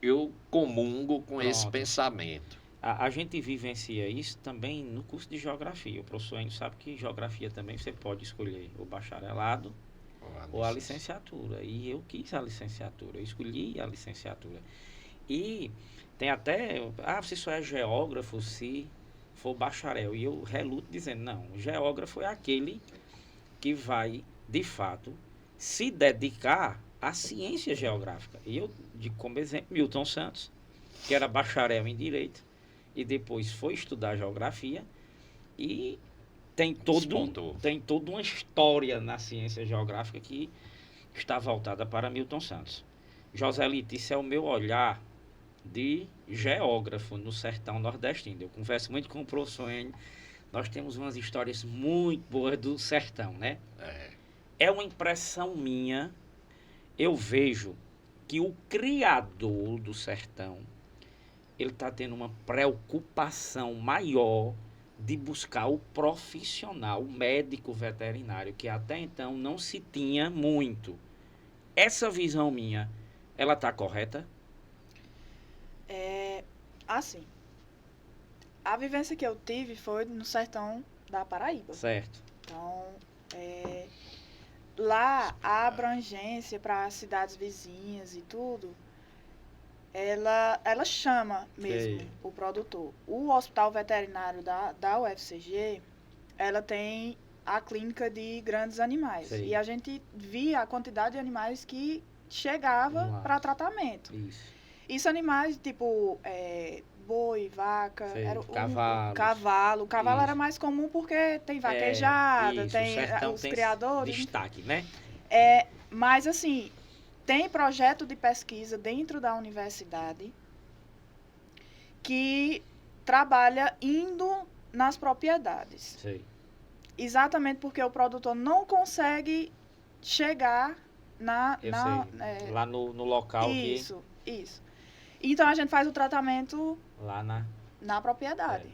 B: Eu comungo com esse pensamento.
A: A gente vivencia isso também no curso de geografia. O professor Enio sabe que geografia também você pode escolher o bacharelado ou a licenciatura. E eu quis a licenciatura, eu escolhi a licenciatura. E tem até, você só é geógrafo se for bacharel. E eu reluto dizendo, não, o geógrafo é aquele que vai, de fato, se dedicar à ciência geográfica. E eu digo como exemplo Milton Santos, que era bacharel em Direito, e depois foi estudar geografia, e tem toda uma história na ciência geográfica que está voltada para Milton Santos. Joselito, isso é o meu olhar de geógrafo no sertão nordestino. Eu converso muito com o professor Enio, nós temos umas histórias muito boas do sertão, né? É uma impressão minha, eu vejo que o criador do sertão, ele está tendo uma preocupação maior de buscar o profissional, o médico veterinário, que até então não se tinha muito. Essa visão minha, ela está correta?
C: Assim, a vivência que eu tive foi no sertão da Paraíba.
A: Certo.
C: Então, lá a abrangência para as cidades vizinhas e tudo, ela chama mesmo o produtor. O hospital veterinário da UFCG, ela tem a clínica de grandes animais.
A: Sei.
C: E a gente via a quantidade de animais que chegava para tratamento. Isso animais tipo boi, vaca, era cavalo. O cavalo era mais comum porque tem vaquejada, tem os criadores.
A: Destaque, né?
C: Mas assim, tem projeto de pesquisa dentro da universidade que trabalha indo nas propriedades.
A: Sei.
C: Exatamente porque o produtor não consegue chegar
A: lá no local.
C: Isso. Então, a gente faz o tratamento
A: lá
C: na propriedade.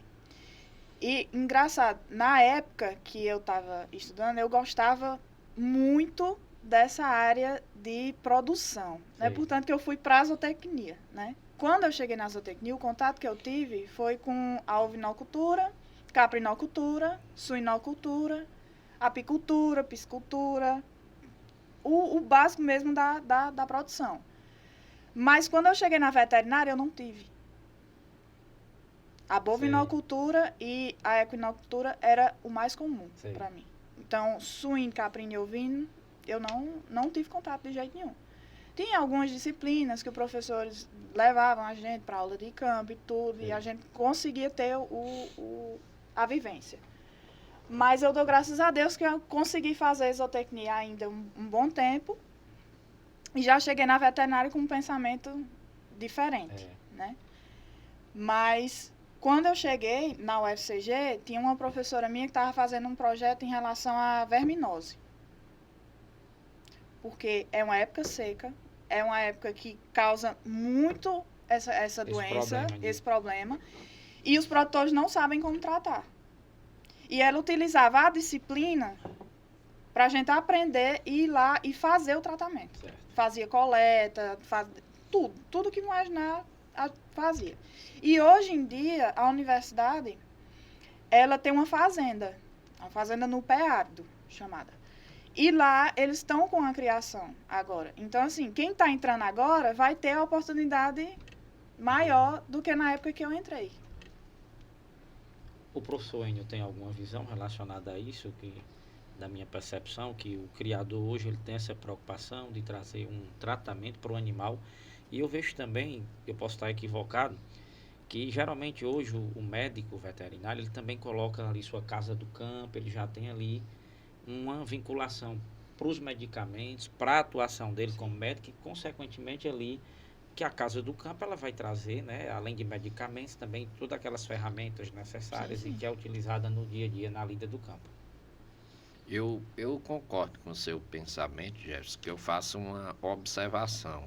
C: E, engraçado, na época que eu estava estudando, eu gostava muito dessa área de produção, né? Portanto, que eu fui para a zootecnia, né? Quando eu cheguei na zootecnia, o contato que eu tive foi com a ovinocultura, caprinocultura, suinocultura, apicultura, piscicultura, o básico mesmo da produção. Mas quando eu cheguei na veterinária, eu não tive. A bovinocultura e a equinocultura era o mais comum para mim. Então, suíno, caprino e ovino, eu não tive contato de jeito nenhum. Tinha algumas disciplinas que os professores levavam a gente para aula de campo e tudo, e a gente conseguia ter a vivência. Mas eu dou graças a Deus que eu consegui fazer zootecnia ainda um bom tempo. E já cheguei na veterinária com um pensamento diferente, né? Mas quando eu cheguei na UFCG, tinha uma professora minha que estava fazendo um projeto em relação à verminose. Porque é uma época seca, é uma época que causa muito essa doença, esse problema, e os produtores não sabem como tratar. E ela utilizava a disciplina para a gente aprender, ir lá e fazer o tratamento.
A: Certo.
C: Fazia coleta, tudo que imaginar fazia. E hoje em dia, a universidade, ela tem uma fazenda no pé árido, chamada. E lá, eles estão com a criação agora. Então, assim, quem está entrando agora vai ter a oportunidade maior do que na época que eu entrei.
A: O professor Enio tem alguma visão relacionada a isso, que, da minha percepção, que o criador hoje ele tem essa preocupação de trazer um tratamento para o animal. E eu vejo também, eu posso estar equivocado, que geralmente hoje o médico veterinário, ele também coloca ali sua casa do campo, ele já tem ali uma vinculação para os medicamentos, para a atuação dele como médico, e consequentemente ali que a casa do campo ela vai trazer, né, além de medicamentos, também todas aquelas ferramentas necessárias
C: Sim.
A: e que é utilizada no dia a dia na lida do campo.
B: Eu concordo com o seu pensamento, Jefferson, que eu faço uma observação.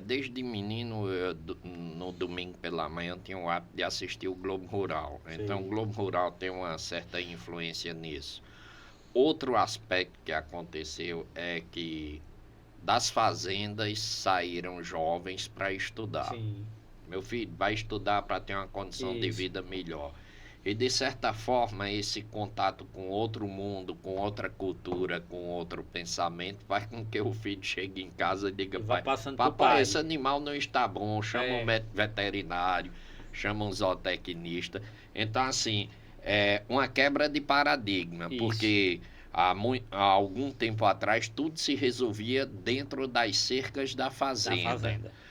B: Desde menino, no domingo pela manhã, tinha o hábito de assistir o Globo Rural.
A: Sim.
B: Então, o Globo Rural tem uma certa influência nisso. Outro aspecto que aconteceu é que das fazendas saíram jovens para estudar.
A: Sim.
B: Meu filho vai estudar para ter uma condição de
A: Isso.
B: vida melhor. E, de certa forma, esse contato com outro mundo, com outra cultura, com outro pensamento, faz com que o filho chegue em casa e diga,
A: E vai
B: pai,
A: passando pro
B: papai,
A: pai.
B: esse animal não está bom, chama um
A: É.
B: veterinário, chama um zootecnista. Então, assim, é uma quebra de paradigma,
A: Isso.
B: porque há algum tempo atrás tudo se resolvia dentro das cercas da
A: Da
B: fazenda.
A: fazenda.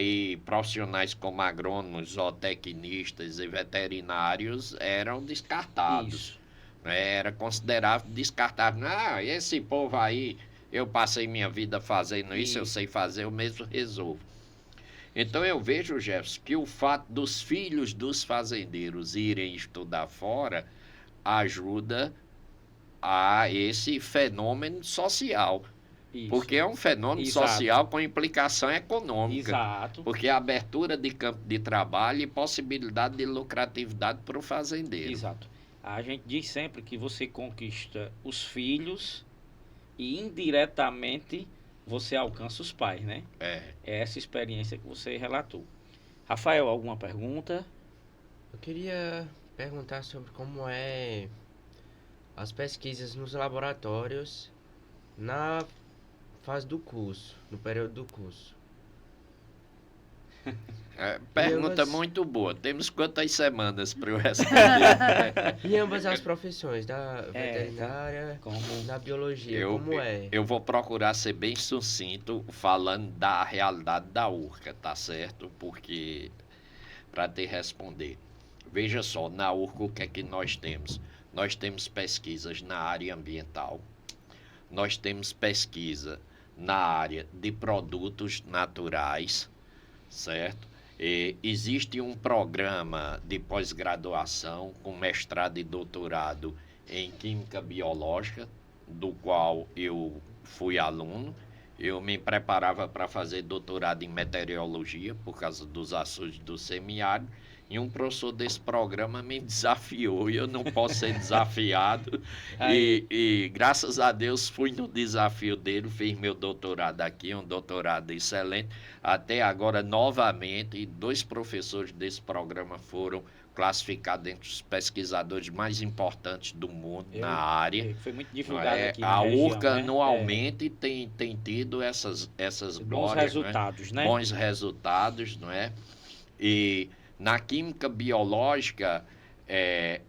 B: E profissionais como agrônomos, zootecnistas e veterinários eram descartados.
A: Isso.
B: Era considerado descartável. Ah, esse povo aí, eu passei minha vida fazendo isso, eu
A: Isso.
B: sei fazer, eu mesmo resolvo. Então eu vejo, Jefferson, que o fato dos filhos dos fazendeiros irem estudar fora ajuda a esse fenômeno social.
A: Isso.
B: Porque é um fenômeno
A: Exato.
B: social com implicação econômica.
A: Exato.
B: Porque a abertura de campo de trabalho e possibilidade de lucratividade para o fazendeiro.
A: Exato. A gente diz sempre que você conquista os filhos e indiretamente você alcança os pais, né?
B: É.
A: É essa experiência que você relatou. Rafael, alguma pergunta?
D: Eu queria perguntar sobre como é as pesquisas nos laboratórios na fase do curso, no período do curso.
B: Pergunta
D: ambas-
B: muito boa. Temos quantas semanas para eu responder?
D: Em ambas as profissões, da veterinária,
A: Como
D: na biologia, como é?
B: Eu vou procurar ser bem sucinto falando da realidade da URCA, tá certo? Porque para te responder. Veja só, na URCA o que é que nós temos? Nós temos pesquisas na área ambiental, nós temos pesquisa na área de produtos naturais, certo? Existe um programa de pós-graduação com mestrado e doutorado em Química Biológica, do qual eu fui aluno. Eu me preparava para fazer doutorado em Meteorologia, por causa dos açudes do semiárido, e um professor desse programa me desafiou, e eu não posso ser desafiado. E graças a Deus fui no desafio dele, fiz meu doutorado aqui, um doutorado excelente. Até agora, novamente, 2 professores desse programa foram classificados entre os pesquisadores mais importantes do mundo na área.
A: Foi muito divulgado aqui na
B: A
A: região,
B: URCA
A: né?
B: anualmente tem tido essas
A: Bons
B: glórias,
A: resultados, né?
B: Bons resultados, não é? E na química biológica,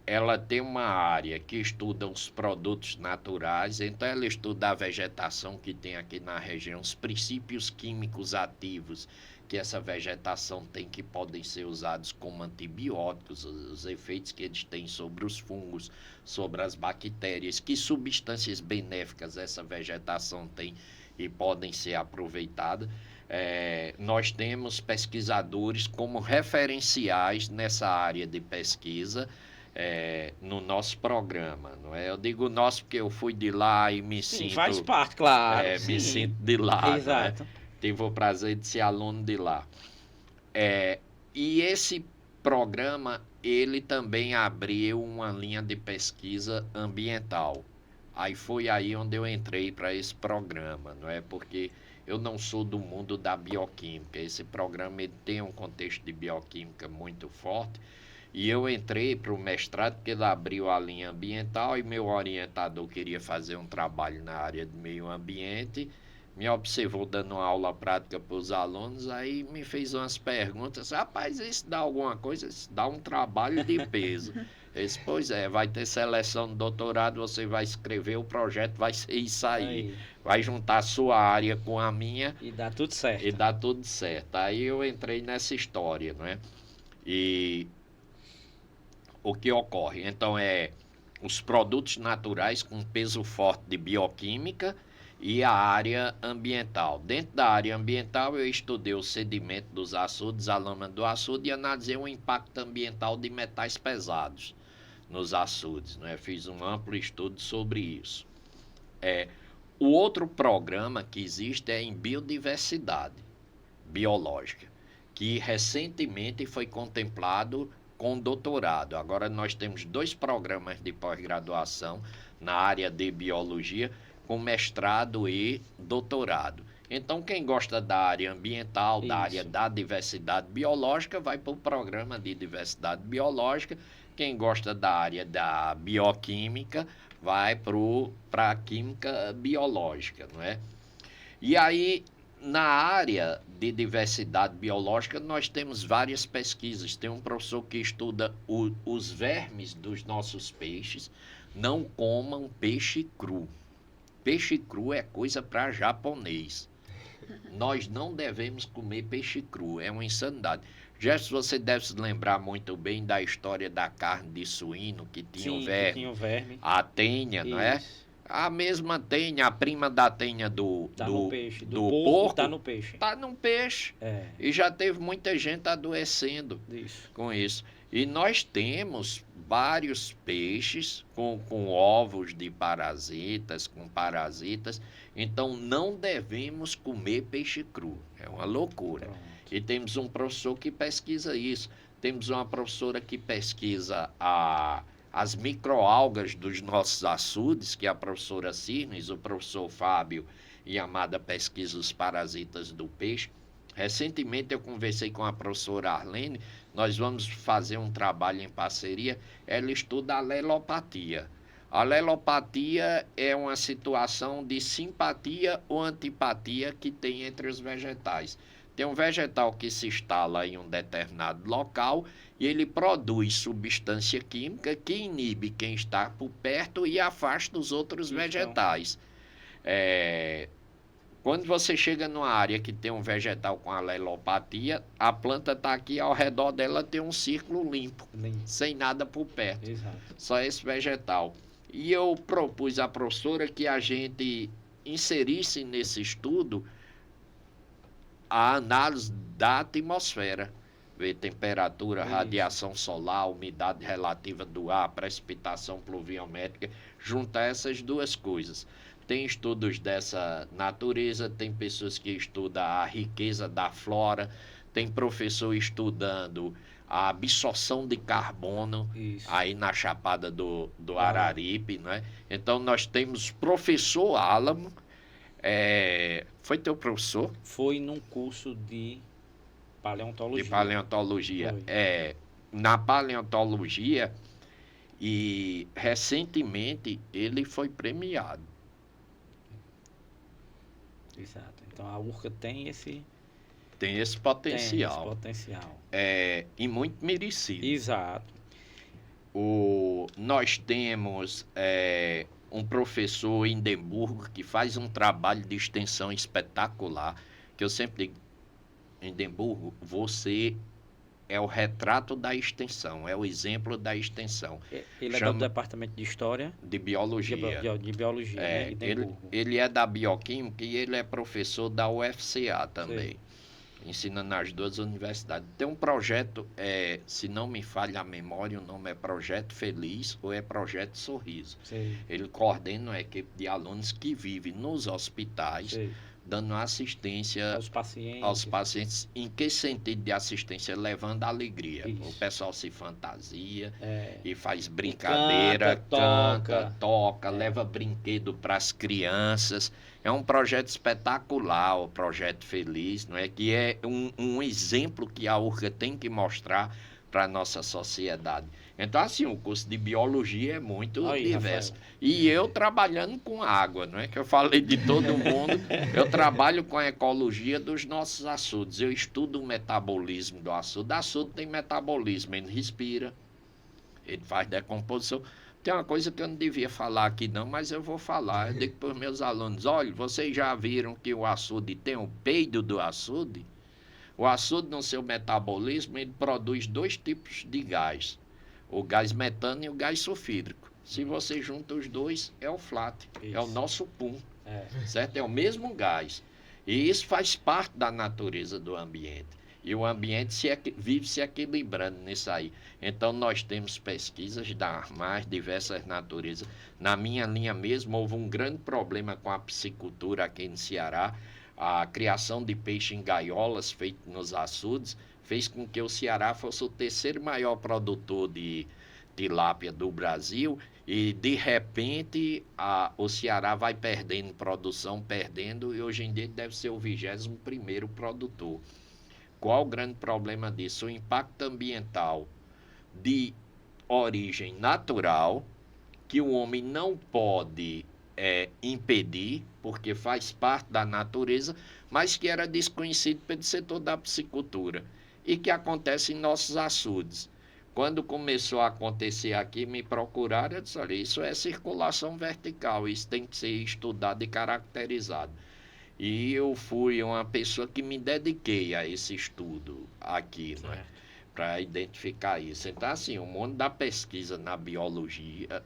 B: ela tem uma área que estuda os produtos naturais, então ela estuda a vegetação que tem aqui na região, os princípios químicos ativos que essa vegetação tem que podem ser usados como antibióticos, os efeitos que eles têm sobre os fungos, sobre as bactérias, que substâncias benéficas essa vegetação tem e podem ser aproveitadas. Nós temos pesquisadores como referenciais nessa área de pesquisa no nosso programa, não é? Eu digo nosso porque eu fui de lá e me
A: Sim,
B: sinto...
A: faz parte, claro.
B: me
A: sim.
B: sinto de lá, não é?
A: Exato.
B: Tive o prazer de ser aluno de lá. E esse programa, ele também abriu uma linha de pesquisa ambiental. Aí foi aí onde eu entrei para esse programa, não é? Porque eu não sou do mundo da bioquímica. Esse programa ele tem um contexto de bioquímica muito forte. E eu entrei para o mestrado porque ele abriu a linha ambiental e meu orientador queria fazer um trabalho na área do meio ambiente. Me observou dando uma aula prática para os alunos, aí me fez umas perguntas. Rapaz, isso dá alguma coisa? Isso dá um trabalho de peso. Eu disse, pois é, vai ter seleção de doutorado, você vai escrever, o projeto vai ser isso aí. Vai juntar a sua área com a minha.
A: E dá tudo certo.
B: E dá tudo certo. Aí eu entrei nessa história, não é? E o que ocorre? Então, os produtos naturais com peso forte de bioquímica e a área ambiental. Dentro da área ambiental, eu estudei o sedimento dos açudes, a lama do açude e analisei o impacto ambiental de metais pesados nos açudes, né? Fiz um amplo estudo sobre isso. O outro programa que existe é em biodiversidade biológica, que recentemente foi contemplado com doutorado. Agora nós temos 2 programas de pós-graduação na área de biologia, com mestrado e doutorado. Então, quem gosta da área ambiental, da área da diversidade biológica, vai para o programa de diversidade biológica. Quem gosta da área da bioquímica, vai para a química biológica, não é? E aí, na área de diversidade biológica, nós temos várias pesquisas. Tem um professor que estuda os vermes dos nossos peixes. Não comam peixe cru. Peixe cru é coisa para japonês. Nós não devemos comer peixe cru, é uma insanidade. Gerson, você deve se lembrar muito bem da história da carne de suíno que tinha o verme.
A: Que tinha o verme.
B: A tenha, não é? A mesma tenha, a prima da tenha do
A: peixe.
B: Do porco
A: tá no peixe.
B: Tá no peixe. E já teve muita gente adoecendo com isso. E nós temos vários peixes com ovos de parasitas, com parasitas. Então, não devemos comer peixe cru. É uma loucura.
A: Pronto.
B: E temos um professor que pesquisa isso. Temos uma professora que pesquisa as microalgas dos nossos açudes, que é a professora Cirnes, o professor Fábio e a Amada pesquisa os parasitas do peixe. Recentemente eu conversei com a professora Arlene, nós vamos fazer um trabalho em parceria, ela estuda a alelopatia. A alelopatia é uma situação de simpatia ou antipatia que tem entre os vegetais. Tem um vegetal que se instala em um determinado local e ele produz substância química que inibe quem está por perto e afasta os outros vegetais. Quando você chega numa área que tem um vegetal com alelopatia, a planta está aqui, ao redor dela tem um círculo limpo, sem nada por perto.
A: Exato.
B: Só esse vegetal. E eu propus à professora que a gente inserisse nesse estudo a análise da atmosfera. Ver temperatura, radiação solar, umidade relativa do ar, precipitação pluviométrica, juntar essas duas coisas. Tem estudos dessa natureza, tem pessoas que estudam a riqueza da flora, tem professor estudando a absorção de carbono aí na Chapada do Araripe, né? Então nós temos professor Álamo, foi teu professor?
A: Foi num curso de paleontologia.
B: De paleontologia. Na paleontologia, e recentemente ele foi premiado.
A: Exato. Então a URCA tem esse
B: potencial. E muito merecido.
A: Exato.
B: Nós temos um professor em Edimburgo que faz um trabalho de extensão espetacular, que eu sempre digo, Edimburgo, você é o retrato da extensão, é o exemplo da extensão.
A: Ele é do departamento de História,
B: de Biologia.
A: de Biologia, né?
B: Ele é da Bioquímica e ele é professor da UFCA também.
A: Sim.
B: Ensina nas duas universidades. Tem um projeto, se não me falha a memória, o nome é Projeto Feliz ou é Projeto Sorriso.
A: Sim.
B: Ele coordena uma equipe de alunos que vive nos hospitais,
A: Sim.
B: dando assistência
A: aos
B: pacientes. Em que sentido de assistência? Levando alegria.
A: Isso.
B: O pessoal se fantasia e faz
A: E
B: brincadeira,
A: canta,
B: toca, leva brinquedo para as crianças. É um projeto espetacular, o Projeto Feliz, não é? Que é um exemplo que a URGA tem que mostrar para a nossa sociedade. Então, assim, o curso de biologia é muito diverso.
A: Rafael.
B: E eu trabalhando com água, não é que eu falei de todo mundo, eu trabalho com a ecologia dos nossos açudes. Eu estudo o metabolismo do açude. O açude tem metabolismo, ele respira, ele faz decomposição. Tem uma coisa que eu não devia falar aqui não, mas eu vou falar. Eu digo para os meus alunos, olha, vocês já viram que o açude tem o peido do açude? O açude, no seu metabolismo, ele produz 2 tipos de gás. O gás metano e o gás sulfídrico. Se você junta os dois, é o flat,
A: Isso.
B: é o nosso pum, certo? É o mesmo gás. E isso faz parte da natureza do ambiente. E o ambiente vive se equilibrando nisso aí. Então, nós temos pesquisas das mais diversas naturezas. Na minha linha mesmo, houve um grande problema com a piscicultura aqui no Ceará. A criação de peixe em gaiolas, feito nos açudes, fez com que o Ceará fosse o 3º maior produtor de tilápia do Brasil. E, de repente, o Ceará vai perdendo produção, e hoje em dia deve ser o 21º produtor. Qual o grande problema disso? O impacto ambiental de origem natural, que o homem não pode impedir, porque faz parte da natureza, mas que era desconhecido pelo setor da piscicultura e que acontece em nossos açudes. Quando começou a acontecer aqui, me procuraram, eu disse, olha, isso é circulação vertical, isso tem que ser estudado e caracterizado. E eu fui uma pessoa que me dediquei a esse estudo aqui, não é? Para identificar isso. Então, assim, o mundo da pesquisa na biologia,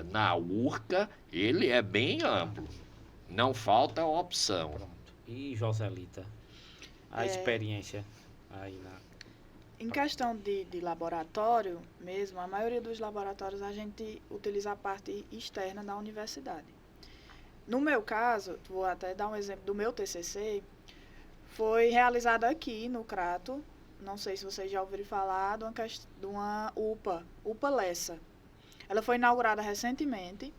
B: na URCA, ele é bem amplo. Não falta opção.
A: Pronto. E Joselita, a experiência aí na...
C: Em questão de laboratório mesmo, a maioria dos laboratórios a gente utiliza a parte externa da universidade. No meu caso, vou até dar um exemplo do meu TCC, foi realizado aqui no Crato, não sei se vocês já ouviram falar, de uma UPA Lessa. Ela foi inaugurada recentemente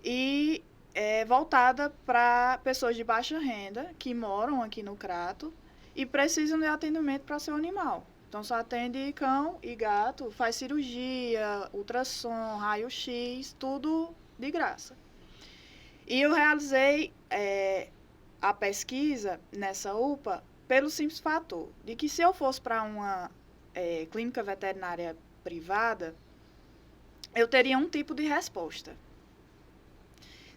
C: e é voltada para pessoas de baixa renda que moram aqui no Crato e precisam de atendimento para seu animal. Então, só atende cão e gato, faz cirurgia, ultrassom, raio-x, tudo de graça. E eu realizei a pesquisa nessa UPA pelo simples fator de que se eu fosse para uma clínica veterinária privada, eu teria um tipo de resposta.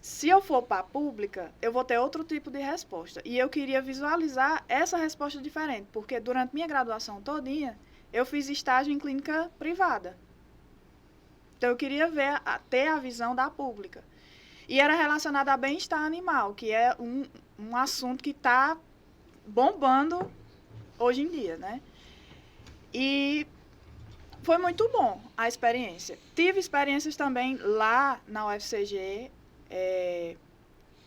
C: Se eu for para a pública, eu vou ter outro tipo de resposta. E eu queria visualizar essa resposta diferente, porque durante minha graduação todinha, eu fiz estágio em clínica privada. Então, eu queria ter a visão da pública. E era relacionado a bem-estar animal, que é um assunto que está bombando hoje em dia, né? E foi muito bom a experiência. Tive experiências também lá na UFCG,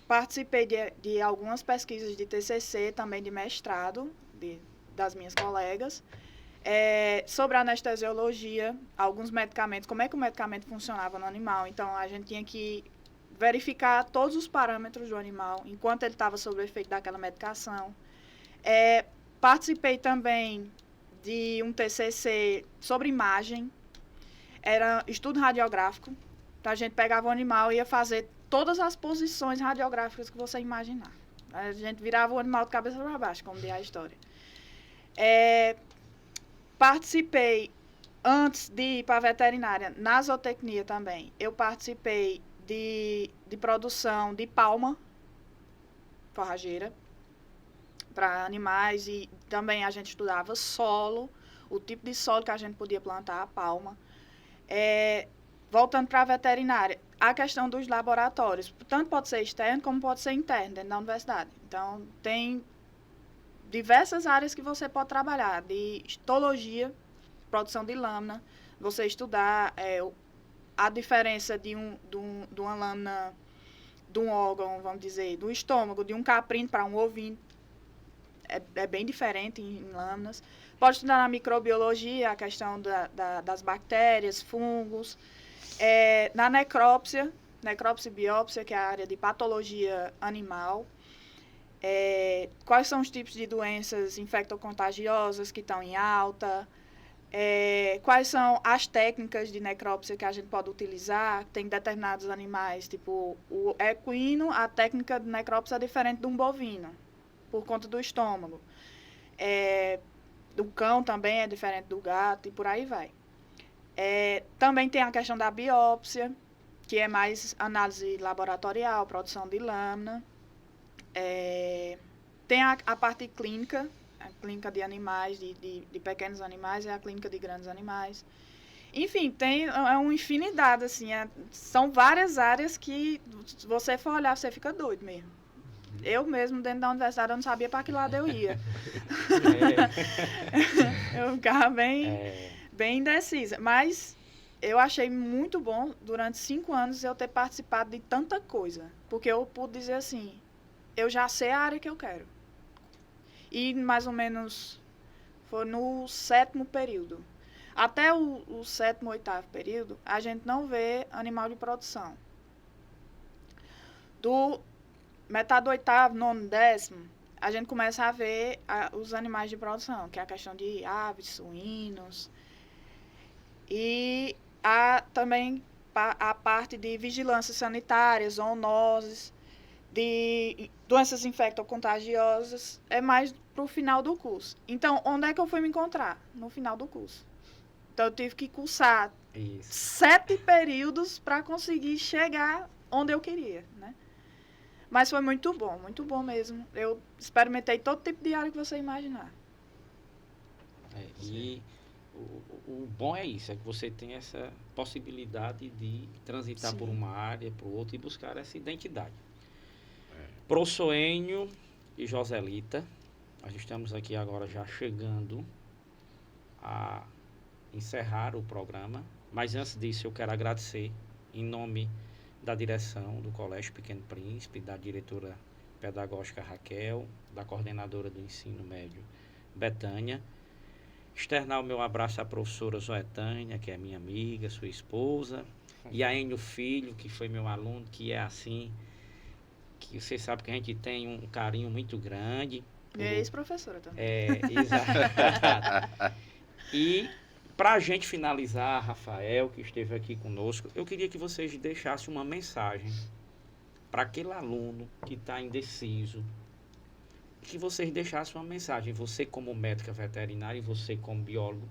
C: participei de algumas pesquisas de TCC, também de mestrado, das minhas colegas, sobre anestesiologia, alguns medicamentos, como é que o medicamento funcionava no animal. Então, a gente tinha que verificar todos os parâmetros do animal, enquanto ele estava sob o efeito daquela medicação. Participei também de um TCC sobre imagem, era estudo radiográfico. Então, a gente pegava o animal e ia fazer todas as posições radiográficas que você imaginar. A gente virava o animal de cabeça para baixo, como diz a história. Participei, antes de ir para a veterinária, na zootecnia também, eu participei de produção de palma forrageira. para animais, e também a gente estudava solo, o tipo de solo que a gente podia plantar, a palma. Voltando para a veterinária, a questão dos laboratórios, tanto pode ser externo como pode ser interno, dentro da universidade. Então, tem diversas áreas que você pode trabalhar, de histologia, produção de lâmina, você estudar a diferença de uma lâmina, de um órgão, vamos dizer, do estômago, de um caprino para um ovino, é bem diferente em lâminas. Pode estudar na microbiologia, a questão das bactérias, fungos, na necrópsia e biópsia, que é a área de patologia animal, quais são os tipos de doenças infectocontagiosas que estão em alta, quais são as técnicas de necrópsia que a gente pode utilizar. Tem determinados animais, tipo o equino, a técnica de necrópsia é diferente de um bovino, por conta do estômago. Do cão também é diferente do gato e por aí vai. Também tem a questão da biópsia, que é mais análise laboratorial, produção de lâmina. Tem a parte clínica, a clínica de animais, de pequenos animais, e a clínica de grandes animais. Enfim, tem uma infinidade, assim, são várias áreas que, se você for olhar, você fica doido mesmo. Eu mesmo, dentro da universidade, eu não sabia para que lado eu ia. Eu ficava bem indecisa. Mas eu achei muito bom, durante 5 anos, eu ter participado de tanta coisa. Porque eu pude dizer assim, eu já sei a área que eu quero. E mais ou menos foi no 7º período. Até o 7º, 8º período, a gente não vê animal de produção. Do metade do 8º, 9º, 10º, a gente começa a ver os animais de produção, que é a questão de aves, suínos. E também a parte de vigilância sanitária, zoonoses, de doenças infectocontagiosas, é mais para o final do curso. Então, onde é que eu fui me encontrar? No final do curso. Então, eu tive que cursar 7 períodos para conseguir chegar onde eu queria, né? Mas foi muito bom mesmo. Eu experimentei todo tipo de área que você imaginar.
A: E o bom é isso, é que você tem essa possibilidade de transitar por uma área, por outra, e buscar essa identidade. Professor Enio e Joselita, nós estamos aqui agora já chegando a encerrar o programa, mas antes disso eu quero agradecer em nome da direção do Colégio Pequeno Príncipe, da diretora pedagógica Raquel, da coordenadora do ensino médio Betânia, externar o meu abraço à professora Zoetânia, que é minha amiga, sua esposa, e a Enio Filho, que foi meu aluno, que é assim, que você sabe que a gente tem um carinho muito grande.
C: E ex-professora também.
A: Exato. E para a gente finalizar, Rafael, que esteve aqui conosco, eu queria que vocês deixassem uma mensagem para aquele aluno que está indeciso, que vocês deixassem uma mensagem, você como médica veterinária e você como biólogo,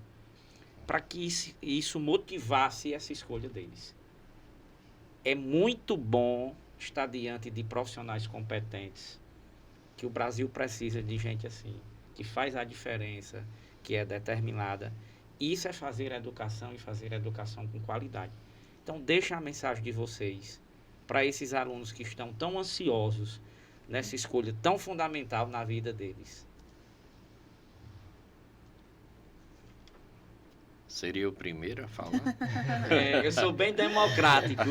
A: para que isso motivasse essa escolha deles. É muito bom estar diante de profissionais competentes, que o Brasil precisa de gente assim, que faz a diferença, que é determinada. Isso é fazer educação, e fazer educação com qualidade. Então, deixa a mensagem de vocês para esses alunos que estão tão ansiosos nessa escolha tão fundamental na vida deles.
B: Seria o primeiro a falar?
A: Eu sou bem democrático.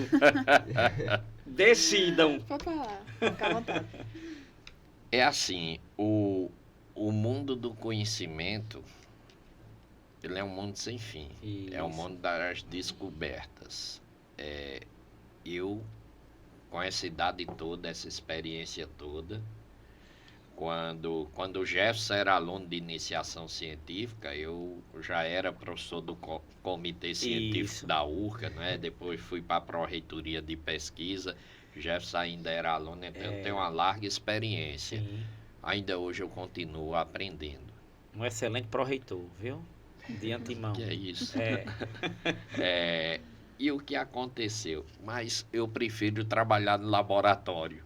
A: Decidam.
C: Pode falar, fica à vontade.
B: É assim, o mundo do conhecimento, ele é um mundo sem fim.
A: Isso.
B: É um mundo das descobertas. Eu, com essa idade toda, essa experiência toda, quando o Jefferson era aluno de iniciação científica, eu já era professor do comitê científico
A: Isso.
B: da URCA, né? Depois fui para a pró-reitoria de pesquisa. Jefferson ainda era aluno, então eu tenho uma larga experiência.
A: Sim.
B: Ainda hoje eu continuo aprendendo.
A: Um excelente pró-reitor, viu? De antemão.
B: Que é isso?
A: É.
B: E o que aconteceu? Mas eu prefiro trabalhar no laboratório.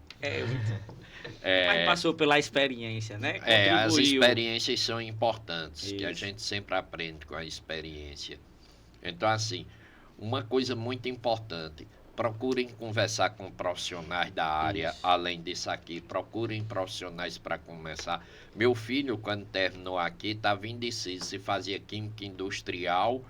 A: Mas passou pela experiência, né?
B: As
A: Contribuiu.
B: experiências são importantes, que a
A: Isso.
B: gente sempre aprende com a experiência. Então, assim, uma coisa muito importante, procurem conversar com profissionais da área,
A: Isso.
B: além disso aqui, procurem profissionais para começar. Meu filho, quando terminou aqui, estava indeciso se fazia química industrial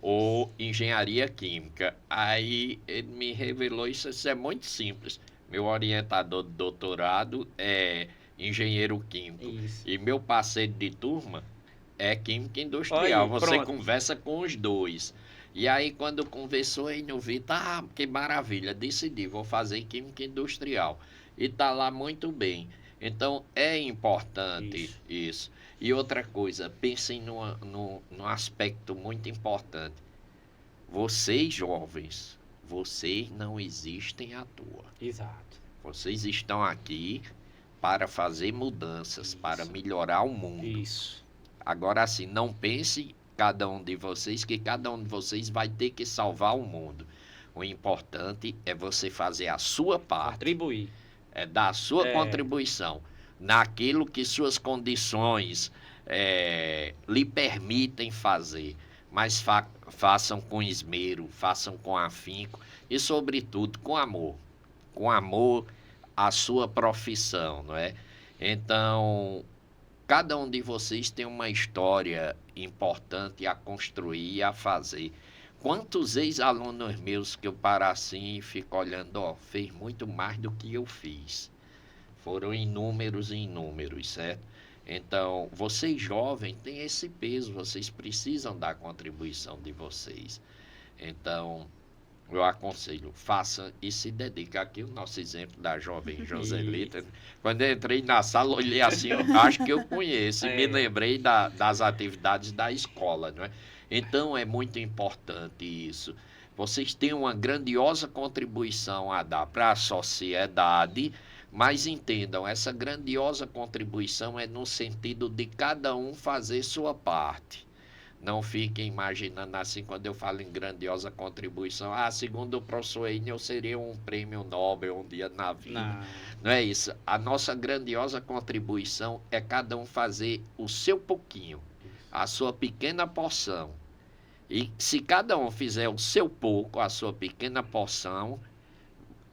B: ou engenharia química. Aí ele me revelou isso é muito simples. Meu orientador de doutorado é engenheiro químico
A: Isso.
B: e meu parceiro de turma é química industrial.
A: Aí,
B: Você
A: pronto.
B: conversa com os dois. E aí, quando conversou aí no Vitor, que maravilha, decidi, vou fazer química industrial. E tá lá muito bem. Então, é importante isso. E outra coisa, pensem num aspecto muito importante. Vocês, jovens, vocês não existem à toa.
A: Exato.
B: Vocês estão aqui para fazer mudanças,
A: Isso.
B: para melhorar o mundo.
A: Isso.
B: Agora, assim, não pense cada um de vocês que cada um de vocês vai ter que salvar o mundo. O importante é você fazer a sua parte,
A: Contribuir.
B: é dar a sua
A: É.
B: contribuição naquilo que suas condições lhe permitem fazer. Mas façam com esmero, façam com afinco e, sobretudo, com amor. Com amor à sua profissão, não é? Então, cada um de vocês tem uma história importante a construir e a fazer. Quantos ex-alunos meus que eu paro assim e fico olhando, ó, fez muito mais do que eu fiz. Foram inúmeros e inúmeros, certo? Então, vocês jovens têm esse peso, vocês precisam da contribuição de vocês. Então, eu aconselho, faça e se dedique. Aqui o nosso exemplo da jovem Joselita. Quando eu entrei na sala, olhei assim, eu acho que eu conheço. E me lembrei das atividades da escola, não é? Então, é muito importante isso. Vocês têm uma grandiosa contribuição a dar para a sociedade, mas entendam, essa grandiosa contribuição é no sentido de cada um fazer sua parte. Não fiquem imaginando assim, quando eu falo em grandiosa contribuição, segundo o professor Enio, eu seria um prêmio Nobel um dia na vida.
A: Não.
B: Não é isso. A nossa grandiosa contribuição é cada um fazer o seu pouquinho, a sua pequena porção. E se cada um fizer o seu pouco, a sua pequena porção,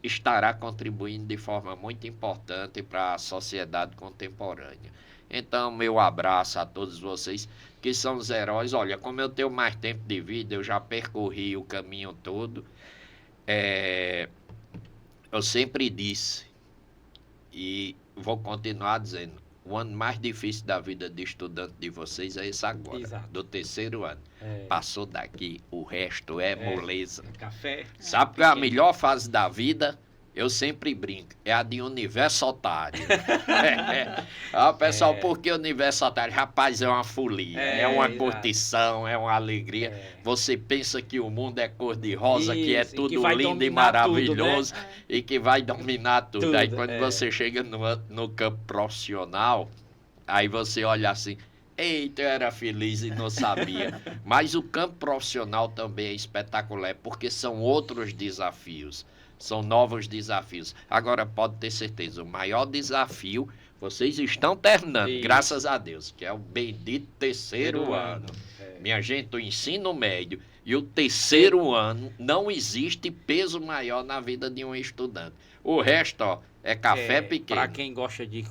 B: estará contribuindo de forma muito importante para a sociedade contemporânea. Então, meu abraço a todos vocês que são os heróis. Olha, como eu tenho mais tempo de vida, eu já percorri o caminho todo. Eu sempre disse, e vou continuar dizendo, o ano mais difícil da vida de estudante de vocês é esse agora,
A: Exato.
B: do terceiro ano.
A: É.
B: Passou daqui, o resto é moleza.
A: Café.
B: Sabe que a melhor fase da vida, eu sempre brinco, é a de universitário. Pessoal, por que universitário? Rapaz, é uma folia, é uma
A: exato.
B: curtição, é uma alegria. Você pensa que o mundo é cor-de-rosa, que é
A: Isso, e
B: tudo
A: que vai
B: lindo e
A: dominar tudo,
B: maravilhoso,
C: né?
B: e que vai dominar tudo. Aí
A: Tudo,
B: quando você chega no campo profissional, aí você olha assim, eita, eu era feliz e não sabia. Mas o campo profissional também é espetacular, porque são outros desafios, são novos desafios. Agora, pode ter certeza, o maior desafio, vocês estão terminando,
A: Isso.
B: graças a Deus, que é o bendito terceiro ano. Minha gente, o ensino médio e o terceiro ano, não existe peso maior na vida de um estudante. O resto, ó, é café pequeno.
A: Para quem gosta de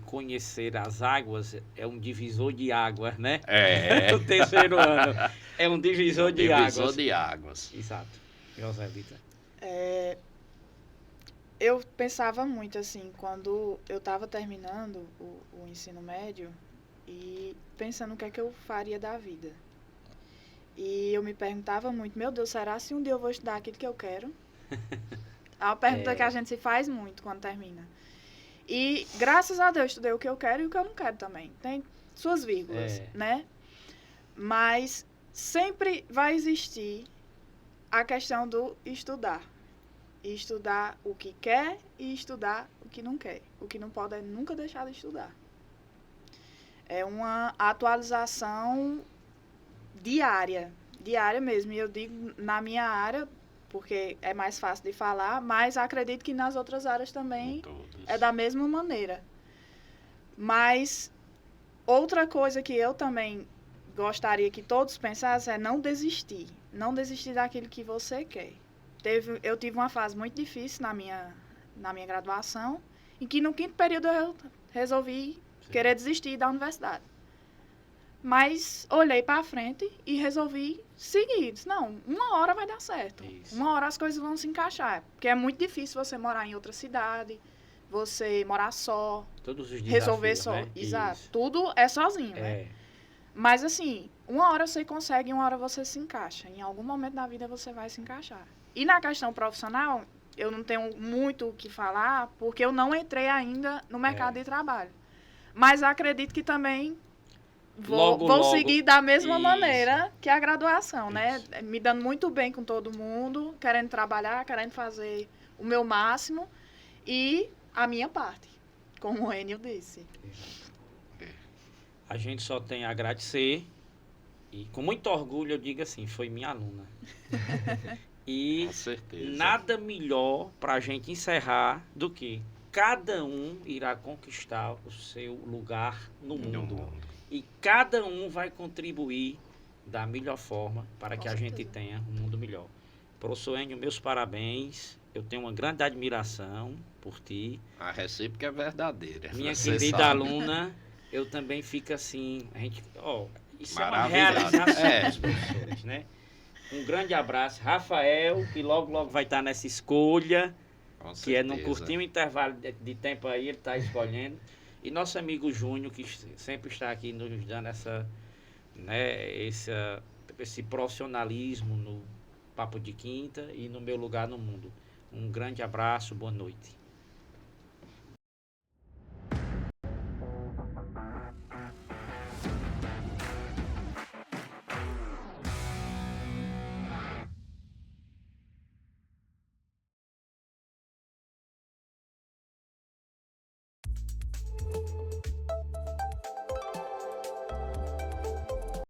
A: conhecer as águas, é um divisor de águas, né? O terceiro ano é um divisor de águas.
B: Divisor de águas.
A: Exato. Joselita.
C: Eu pensava muito assim, quando eu estava terminando o ensino médio e pensando o que é que eu faria da vida. E eu me perguntava muito, meu Deus, será se um dia eu vou estudar aquilo que eu quero? É uma pergunta que a gente se faz muito quando termina. E graças a Deus estudei o que eu quero e o que eu não quero também. Tem suas vírgulas, né? Mas sempre vai existir a questão do estudar. E estudar o que quer e estudar o que não quer. O que não pode é nunca deixar de estudar. É uma atualização diária mesmo. E eu digo, na minha área, porque é mais fácil de falar, mas acredito que nas outras áreas também
B: Todos.
C: é da mesma maneira. Mas outra coisa que eu também gostaria que todos pensassem é não desistir. Não desistir daquilo que você quer. Eu tive uma fase muito difícil na minha graduação, em que no 5º período eu resolvi querer desistir da universidade. Mas olhei para frente e resolvi seguir. Disse, não, uma hora vai dar certo.
A: Isso.
C: Uma hora as coisas vão se encaixar. Porque é muito difícil você morar em outra cidade, você morar só,
A: Todos os desafios,
C: resolver só.
A: né?
C: Exato.
A: Isso.
C: Tudo é sozinho, né?
A: É.
C: Mas assim, uma hora você consegue, uma hora você se encaixa. Em algum momento da vida você vai se encaixar. E na questão profissional, eu não tenho muito o que falar, porque eu não entrei ainda no mercado de trabalho. Mas acredito que também
A: Logo,
C: vou
A: logo.
C: seguir da mesma
A: Isso.
C: maneira que a graduação, né?
A: Isso.
C: Me dando muito bem com todo mundo, querendo trabalhar, querendo fazer o meu máximo e a minha parte, como o Enio disse.
A: A gente só tem a agradecer e com muito orgulho eu digo assim, foi minha aluna. E
B: Com certeza.
A: nada melhor para a gente encerrar do que cada um irá conquistar o seu lugar no
B: No
A: mundo.
B: mundo.
A: E cada um vai contribuir da melhor forma para
C: Com
A: que a gente
C: certeza.
A: tenha um mundo melhor. Professor Enio, meus parabéns. Eu tenho uma grande admiração por ti.
B: A recíproca é verdadeira.
A: Minha
B: você
A: querida
B: sabe.
A: aluna, eu também fico assim, isso é uma
B: Maravilhado.
A: realização
B: É.
A: dos professores, né? Um grande abraço, Rafael, que logo, logo vai estar nessa escolha,
B: Com
A: que é num
B: certeza.
A: curtinho intervalo de tempo aí, ele está escolhendo. E nosso amigo Júnior, que sempre está aqui nos dando esse profissionalismo no Papo de Quinta e no meu lugar no mundo. Um grande abraço, boa noite.